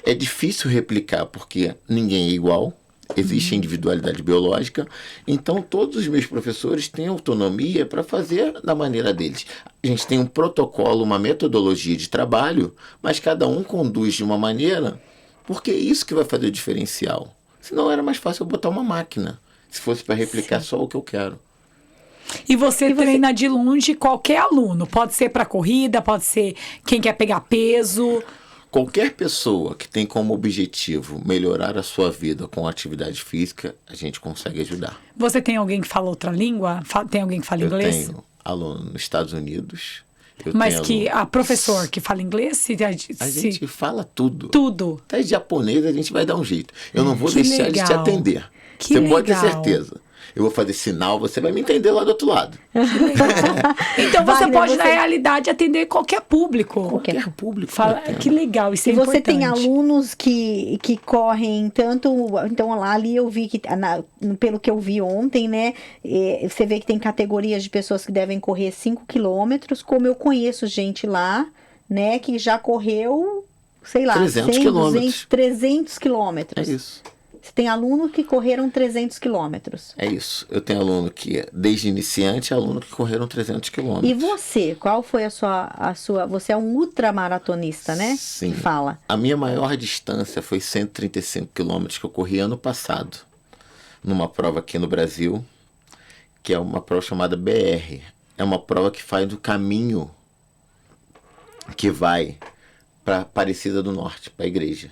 É difícil replicar porque ninguém é igual, existe individualidade biológica, então todos os meus professores têm autonomia para fazer da maneira deles. A gente tem um protocolo, uma metodologia de trabalho, mas cada um conduz de uma maneira, porque é isso que vai fazer o diferencial. Senão era mais fácil eu botar uma máquina, se fosse para replicar só o que eu quero. E você treina de longe qualquer aluno. Pode ser para corrida, pode ser quem quer pegar peso. Qualquer pessoa que tem como objetivo melhorar a sua vida com atividade física, a gente consegue ajudar. Você tem alguém que fala outra língua? Tem alguém que fala inglês? Eu tenho aluno nos Estados Unidos. Mas que a professor que fala inglês? A gente fala tudo. Tudo. Até japonês a gente vai dar um jeito. Eu não vou deixar de te atender. Que você legal. pode ter certeza. Eu vou fazer sinal, você vai me entender lá do outro lado. Então você Wagner, pode, na realidade, atender qualquer público. Qualquer público. Fala, que legal, isso é E você importante. tem alunos que correm tanto. Então, lá ali eu vi que, pelo que eu vi ontem, né? Você vê que tem categorias de pessoas que devem correr 5 quilômetros, como eu conheço gente lá, né? Que já correu, sei lá, 300 100, quilômetros. 200, 300 quilômetros. É isso. Você tem alunos que correram 300 quilômetros. É isso. Eu tenho aluno que, desde iniciante, aluno que correram 300 quilômetros. E você, qual foi a sua... Você é um ultramaratonista, né? Sim. Fala. A minha maior distância foi 135 quilômetros que eu corri ano passado, numa prova aqui no Brasil, que é uma prova chamada BR. É uma prova que faz do caminho que vai para Aparecida do Norte, para a igreja.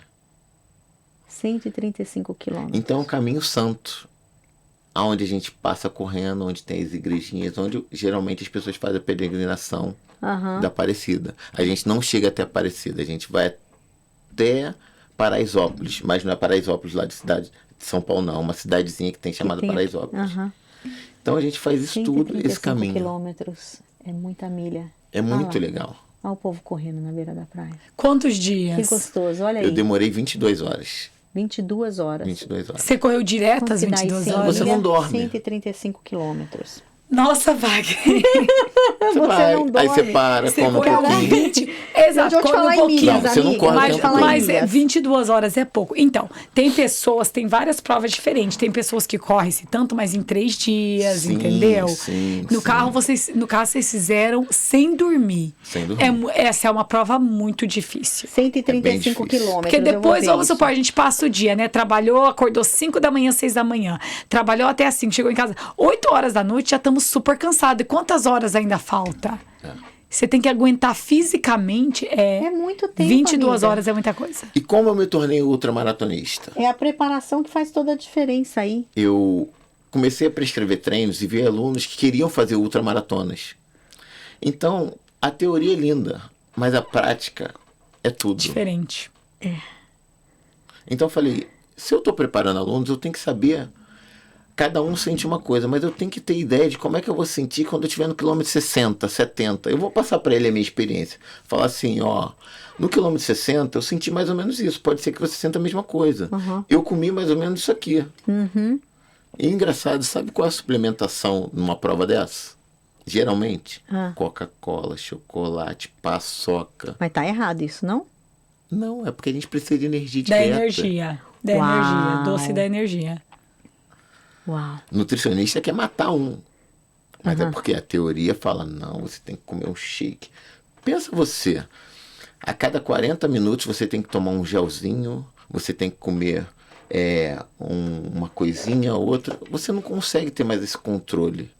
135 quilômetros. Então é um caminho santo, aonde a gente passa correndo, onde tem as igrejinhas, onde geralmente as pessoas fazem a peregrinação da Aparecida. A gente não chega até Aparecida, a gente vai até Paraisópolis, mas não é Paraisópolis lá de cidade de São Paulo, não. É uma cidadezinha que tem chamada Paraisópolis. Então a gente faz isso tudo, esse caminho. 135 quilômetros é muita milha. É muito legal. Olha o povo correndo na beira da praia. Quantos dias? Que gostoso, olha aí. Eu demorei 22 horas. 22 horas. 22 horas. Você correu direto às Quanto que dá 22 em horas? Você não dorme. 135 quilômetros. Nossa, Wagner. Você vai, não aí você dorme. para, Você come um correu pouquinho. 20. Exato, Deixa eu te come falar um em pouquinho. milhas, Não, você não amiga. corre Mas tanto fala em Mas milhas. 22 horas é pouco. Então, tem pessoas, tem várias provas diferentes. Tem pessoas que correm-se tanto, mas em 3 dias, Sim, entendeu? sim, no sim. carro, no caso, vocês fizeram sem dormir. Sem dormir. Essa é uma prova muito difícil. 135 difícil. quilômetros. Porque eu vou depois, ver vamos isso. supor, a gente passa o dia, né? Trabalhou, acordou 5 da manhã, 6 da manhã. Trabalhou até as 5, chegou em casa 8 horas da noite, já estamos super cansados. E quantas horas ainda falta? Você tem que aguentar fisicamente. É muito tempo, 22 amiga. horas é muita coisa. E como eu me tornei ultramaratonista? É a preparação que faz toda a diferença aí. Eu comecei a prescrever treinos e vi alunos que queriam fazer ultramaratonas. Então, a teoria é linda, mas a prática é tudo. Diferente. Então eu falei, se eu estou preparando alunos, eu tenho que saber. Cada um sente uma coisa, mas eu tenho que ter ideia de como é que eu vou sentir quando eu estiver no quilômetro 60, 70. Eu vou passar para ele a minha experiência. Falar assim, ó, no quilômetro 60 eu senti mais ou menos isso. Pode ser que você sinta a mesma coisa. Eu comi mais ou menos isso aqui. E engraçado, sabe qual é a suplementação numa prova dessa? Geralmente, Coca-Cola, chocolate, paçoca. Mas tá errado isso, não? Não, é porque a gente precisa de energia Da direta. energia. Da Uau. energia. Doce da energia. Uau. Nutricionista quer matar um. Mas é porque a teoria fala, não, você tem que comer um shake. Pensa você, a cada 40 minutos você tem que tomar um gelzinho, você tem que comer uma coisinha, outra. Você não consegue ter mais esse controle.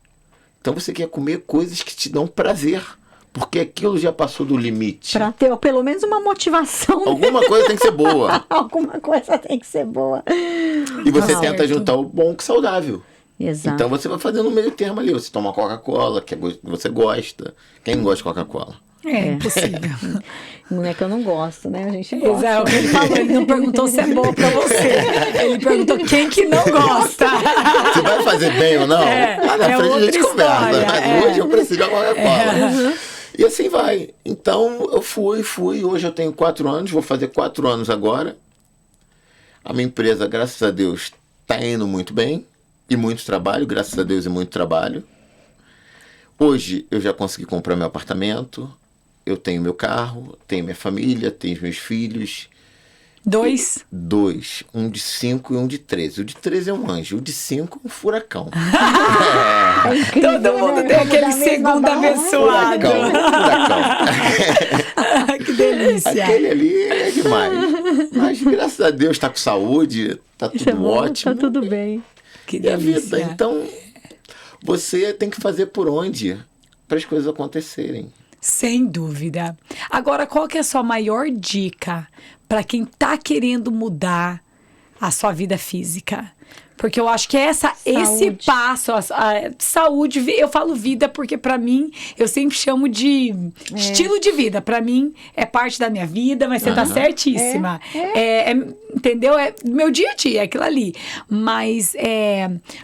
Então você quer comer coisas que te dão prazer, porque aquilo já passou do limite. Pra ter pelo menos uma motivação. Né? Alguma coisa tem que ser boa. Alguma coisa tem que ser boa. E você Tá tenta certo. juntar o bom com o saudável. Exato. Então você vai fazendo um meio termo ali. Você toma Coca-Cola, que você gosta. Quem não gosta de Coca-Cola? É impossível. Não é que eu não gosto, né? A gente gosta. Exato, ele falou, ele não perguntou se é boa pra você. Ele perguntou quem que não gosta. Se vai fazer bem ou não, lá na é frente a gente outra conversa. história, Mas hoje eu preciso de Coca-Cola. E assim vai. Então eu fui. Hoje eu tenho 4 anos, vou fazer 4 anos agora. A minha empresa, graças a Deus, tá indo muito bem, e muito trabalho, graças a Deus, e muito trabalho. Hoje eu já consegui comprar meu apartamento, eu tenho meu carro, tenho minha família, tenho meus filhos. 2. 2, um de 5 e um de 13. O de 13 é um anjo, o de 5 é um furacão. É incrível, Todo mundo né? tem Vamos aquele da mesma segundo barra. abençoado. Furacão. Que delícia. Aquele ali é demais. Mas graças a Deus tá com saúde, tá Isso é tudo bom, ótimo. tá tudo bem. Que E a vida, delícia. então, você tem que fazer por onde para as coisas acontecerem. Sem dúvida. Agora, qual que é a sua maior dica para quem tá querendo mudar a sua vida física? Porque eu acho que esse passo, saúde, eu falo vida porque para mim, eu sempre chamo de estilo de vida. Para mim, é parte da minha vida, mas você tá certíssima. Entendeu? É meu dia a dia, é aquilo ali. Mas,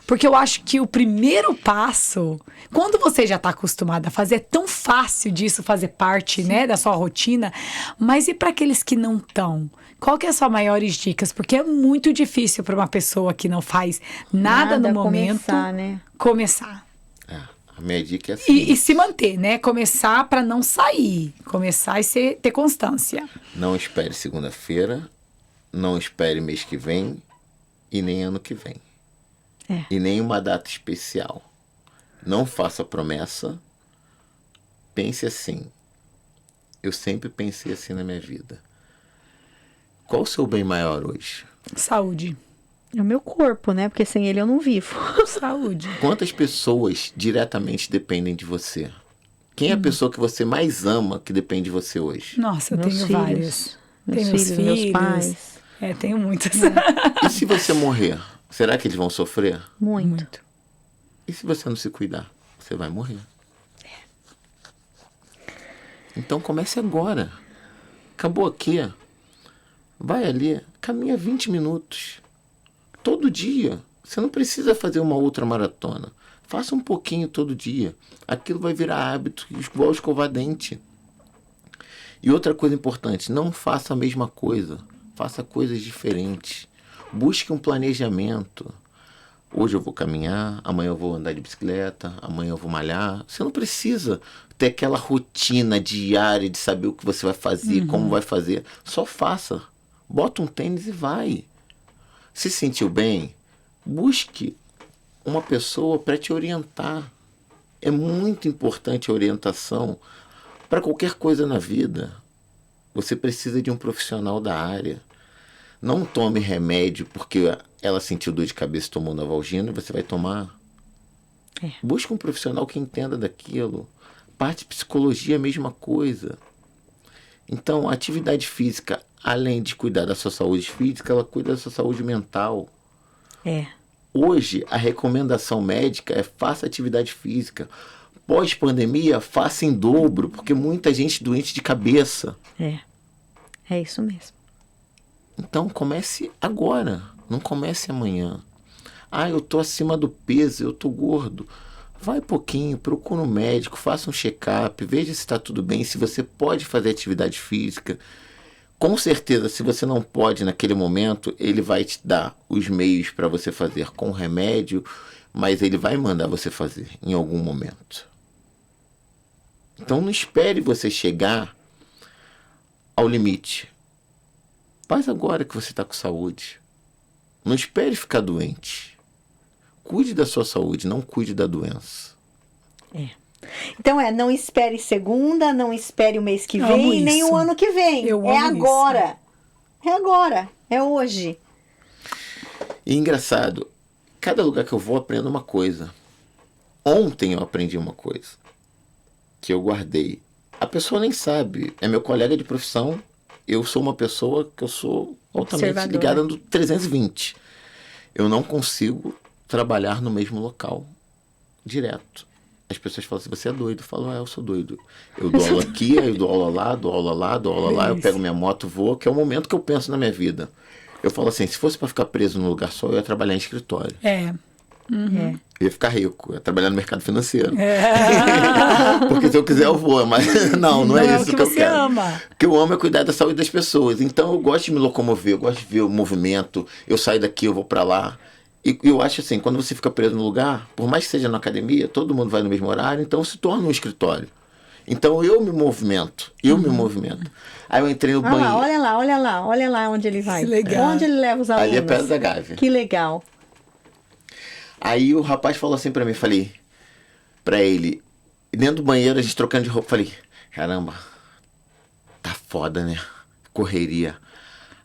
porque eu acho que o primeiro passo, quando você já tá acostumada a fazer, é tão fácil disso fazer parte, né, da sua rotina. Mas e para aqueles que não estão? Qual que é as suas maiores dicas? Porque é muito difícil para uma pessoa que não faz nada no momento começar, né? começar. A minha dica é assim. E se manter, né? Começar para não sair. Começar e ter constância. Não espere segunda-feira, não espere mês que vem e nem ano que vem. E nem uma data especial. Não faça promessa. Pense assim. Eu sempre pensei assim na minha vida. Qual o seu bem maior hoje? Saúde. É o meu corpo, né? Porque sem ele eu não vivo. Saúde. Quantas pessoas diretamente dependem de você? Quem é a pessoa que você mais ama que depende de você hoje? Nossa, eu Meus tenho filhos. vários. Meus Tenho filhos, meus pais. Tenho muitos. E se você morrer, será que eles vão sofrer? Muito. E se você não se cuidar? Você vai morrer. Então comece agora. Acabou aqui. Vai ali, caminha 20 minutos. Todo dia. Você não precisa fazer uma outra maratona. Faça um pouquinho todo dia. Aquilo vai virar hábito, igual escovar dente. E outra coisa importante, não faça a mesma coisa. Faça coisas diferentes. Busque um planejamento. Hoje eu vou caminhar, amanhã eu vou andar de bicicleta, amanhã eu vou malhar. Você não precisa ter aquela rotina diária de saber o que você vai fazer, como vai fazer. Só faça. Bota um tênis e vai. Se sentiu bem, busque uma pessoa para te orientar. É muito importante a orientação para qualquer coisa na vida. Você precisa de um profissional da área. Não tome remédio porque ela sentiu dor de cabeça e tomou Novalgina e você vai tomar. Busque um profissional que entenda daquilo. Parte de psicologia é a mesma coisa. Então, a atividade física, além de cuidar da sua saúde física, ela cuida da sua saúde mental. Hoje, a recomendação médica é faça atividade física. Pós-pandemia, faça em dobro, porque muita gente doente de cabeça. É isso mesmo. Então, comece agora, não comece amanhã. Eu tô acima do peso, eu tô gordo. Vai pouquinho, procura um médico, faça um check-up, veja se está tudo bem, se você pode fazer atividade física. Com certeza, se você não pode naquele momento, ele vai te dar os meios para você fazer com remédio, mas ele vai mandar você fazer em algum momento. Então não espere você chegar ao limite. Faz agora que você está com saúde. Não espere ficar doente. Cuide da sua saúde, não cuide da doença. Então não espere segunda, não espere o mês que Amo vem, nem isso. o ano que vem. Eu É amo agora. É agora. É hoje. E engraçado, cada lugar que eu vou aprendo uma coisa. Ontem eu aprendi uma coisa que eu guardei. A pessoa nem sabe, é meu colega de profissão. Eu sou uma pessoa que eu sou altamente Observadora. ligada no 320. Eu não consigo trabalhar no mesmo local direto. As pessoas falam assim, você é doido. Eu falo, eu sou doido. Eu dou aula aqui, eu dou aula lá, dou aula lá, dou aula lá, eu pego minha moto, vou, que é o momento que eu penso na minha vida. Eu falo assim, se fosse para ficar preso num lugar só, eu ia trabalhar em escritório. Eu ia ficar rico, eu ia trabalhar no mercado financeiro. Porque se eu quiser eu vou, mas não é isso que eu quero. Ama. O que eu amo é cuidar da saúde das pessoas. Então eu gosto de me locomover, eu gosto de ver o movimento. Eu saio daqui, eu vou para lá. E eu acho assim, quando você fica preso no lugar, por mais que seja na academia, todo mundo vai no mesmo horário, então se torna um escritório. Então eu me movimento. Aí eu entrei no banheiro. Olha lá onde ele vai. Que legal. Onde ele leva os alunos. Ali é perto da Gávea. Que legal. Aí o rapaz falou assim pra mim, falei pra ele, dentro do banheiro, a gente trocando de roupa, falei, caramba, tá foda, né? Correria.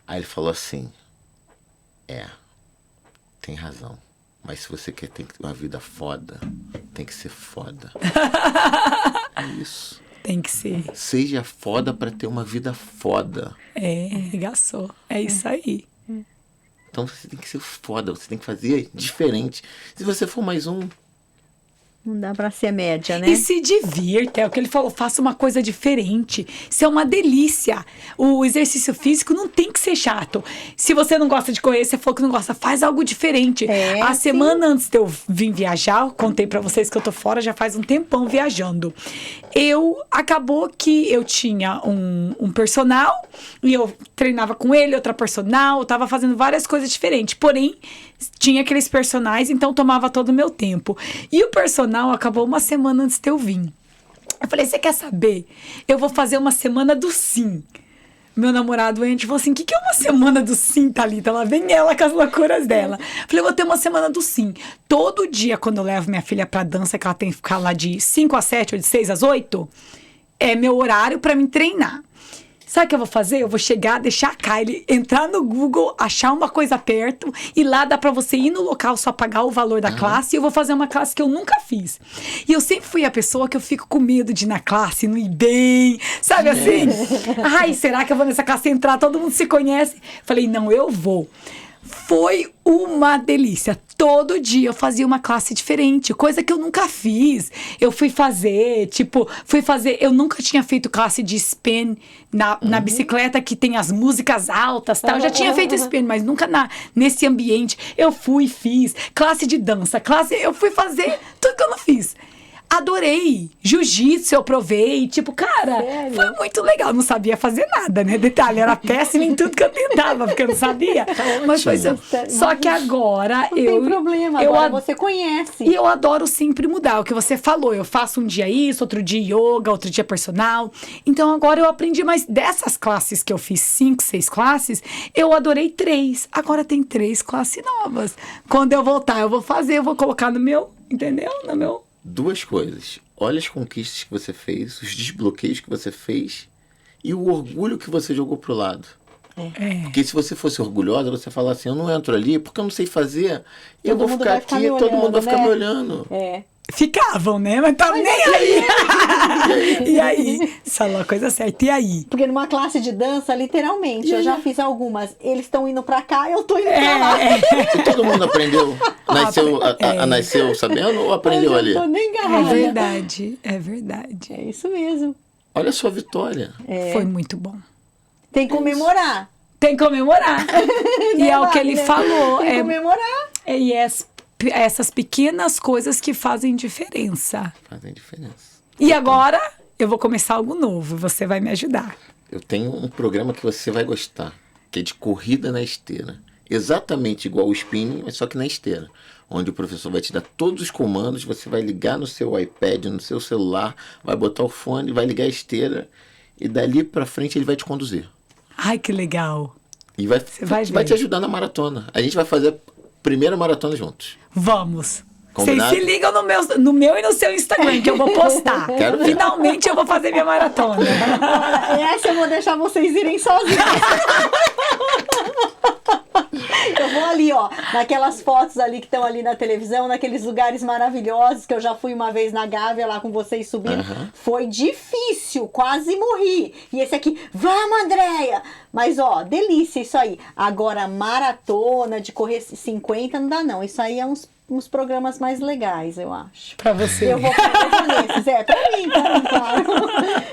Aí ele falou assim, tem razão. Mas se você quer ter uma vida foda, tem que ser foda. É isso. Tem que ser. Seja foda pra ter uma vida foda. Arregaçou. É isso aí. Então você tem que ser foda, você tem que fazer diferente. Se você for mais um... Não dá pra ser média, né? E se divirta, é o que ele falou, faça uma coisa diferente. Isso é uma delícia. O exercício físico não tem que ser chato. Se você não gosta de correr, você falou que não gosta, faz algo diferente. A semana antes de eu vir viajar, eu contei pra vocês que eu tô fora já faz um tempão viajando. Acabou que eu tinha um personal, e eu treinava com ele, outra personal, eu tava fazendo várias coisas diferentes. Porém, tinha aqueles personagens, então tomava todo o meu tempo. E o personal acabou uma semana antes de eu vir. Eu falei, você quer saber? Eu vou fazer uma semana do sim. Meu namorado entra e falou assim, o que é uma semana do sim, Thalita? Lá vem ela com as loucuras dela. Falei, eu vou ter uma semana do sim. Todo dia, quando eu levo minha filha pra dança, que ela tem que ficar lá de 5 às 7 ou de 6 às 8, é meu horário pra me treinar. Sabe o que eu vou fazer? Eu vou chegar, deixar a Kylie, entrar no Google, achar uma coisa perto, e lá dá pra você ir no local, só pagar o valor da classe, e eu vou fazer uma classe que eu nunca fiz. E eu sempre fui a pessoa que eu fico com medo de ir na classe, não ir bem, sabe assim? Ai, será que eu vou nessa classe entrar? Todo mundo se conhece. Falei, não, eu vou. Foi uma delícia. Todo dia eu fazia uma classe diferente, coisa que eu nunca fiz. Eu fui fazer, eu nunca tinha feito classe de spin na bicicleta que tem as músicas altas, tal. Eu já tinha feito spin, mas nunca nesse ambiente. Eu fiz classe de dança, eu fui fazer tudo que eu não fiz. Adorei. Jiu-jitsu eu provei. Cara, sério? Foi muito legal. Não sabia fazer nada, né? Detalhe, era péssima em tudo que eu tentava, porque eu não sabia. Mas foi só que agora não tem problema, agora você conhece. E eu adoro sempre mudar. O que você falou, eu faço um dia isso, outro dia yoga, outro dia personal. Então agora eu aprendi mais dessas classes que eu fiz, 5, 6 classes, eu adorei 3. Agora tem 3 classes novas. Quando eu voltar, eu vou colocar no meu, entendeu? No meu... 2 coisas. Olha as conquistas que você fez, os desbloqueios que você fez e o orgulho que você jogou pro lado. Porque se você fosse orgulhosa, você fala assim, eu não entro ali porque eu não sei fazer. E eu vou ficar aqui, todo mundo vai ficar me olhando. Ficavam, né? Mas tava nem aí. E aí? Falou a coisa certa. E aí? Porque numa classe de dança, literalmente, eu já fiz algumas. Eles estão indo pra cá, eu tô indo pra lá. E todo mundo aprendeu? Nasceu sabendo ou aprendeu ali? Eu tô nem garrada. É verdade. É isso mesmo. Olha a sua vitória. Foi muito bom. Tem que comemorar. Tem que comemorar. E é o que ele falou. Tem que comemorar. E essas pequenas coisas que fazem diferença. Fazem diferença. E agora eu vou começar algo novo. Você vai me ajudar. Eu tenho um programa que você vai gostar, que é de corrida na esteira. Exatamente igual o spinning, mas só que na esteira. Onde o professor vai te dar todos os comandos, você vai ligar no seu iPad, no seu celular, vai botar o fone, vai ligar a esteira e dali pra frente ele vai te conduzir. Ai, que legal. E vai te ajudar na maratona. A gente vai fazer a primeira maratona juntos. Vamos. Combinado? Vocês se ligam no meu e no seu Instagram, que eu vou postar. Quero ver. Finalmente eu vou fazer minha maratona. Olha, essa eu vou deixar vocês irem sozinhos. Eu vou ali, ó, naquelas fotos ali que estão ali na televisão, naqueles lugares maravilhosos, que eu já fui uma vez na Gávea lá com vocês subindo. Foi difícil, quase morri. E esse aqui, vamos, Andréia! Mas, ó, delícia isso aí. Agora, maratona de correr 50 não dá, não. Isso aí é uns programas mais legais, eu acho. Pra você. Eu vou fazer nesses. Pra mim, claro.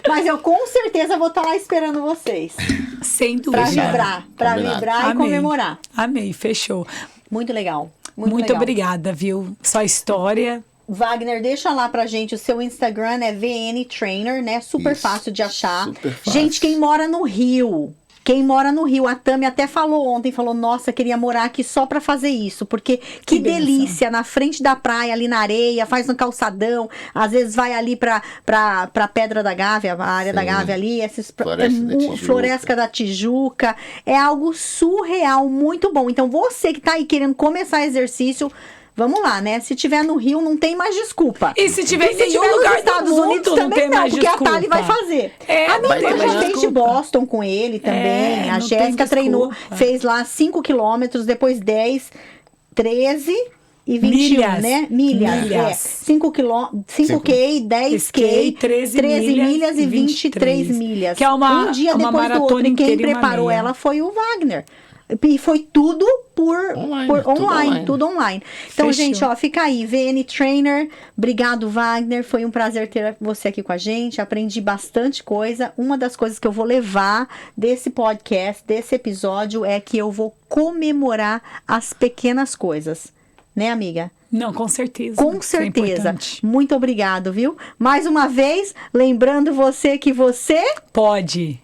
Mas eu com certeza vou estar lá esperando vocês. Sem dúvida. Pra vibrar e comemorar. Amei, fechou. Muito legal. Muito legal. obrigada, viu? Sua história. Wagner, deixa lá pra gente, o seu Instagram é VN Trainer, né? Super Isso, fácil de achar. super fácil. Gente, quem mora no Rio, Quem mora no Rio, a Tami até falou ontem, falou, nossa, queria morar aqui só pra fazer isso, porque que bênção. delícia, na frente da praia, ali na areia, faz no calçadão, às vezes vai ali pra Pedra da Gávea, a área da Sim. Gávea ali, Floresta da Tijuca. Floresta da Tijuca, é algo surreal, muito bom. Então você que tá aí querendo começar exercício, vamos lá, né? Se tiver no Rio, não tem mais desculpa. E se tiver E em se nenhum tiver nos lugar do Estados mundo, Unidos não também tem não, mais porque desculpa. a Thali vai fazer. É, A não vai minha ter irmã mais já fez de desculpa. Boston com ele também. A não tem Jéssica treinou, desculpa. fez lá 5 quilômetros, depois 10, 13 e 21, Milhas. né? Milhas. Milhas. 5K, 10K, 13 milhas e 23 milhas. Que é uma, um dia uma depois do outro. maratona E quem inteira e uma preparou meia. ela foi o Wagner. E foi tudo Online, tudo online. Então, Fechou. gente, ó, fica aí, VN Trainer, obrigado, Wagner, foi um prazer ter você aqui com a gente, aprendi bastante coisa. Uma das coisas que eu vou levar desse podcast, desse episódio, é que eu vou comemorar as pequenas coisas, né, amiga? Não, com certeza. Com Isso é certeza. importante. Muito obrigado, viu? Mais uma vez, lembrando você que você... Pode.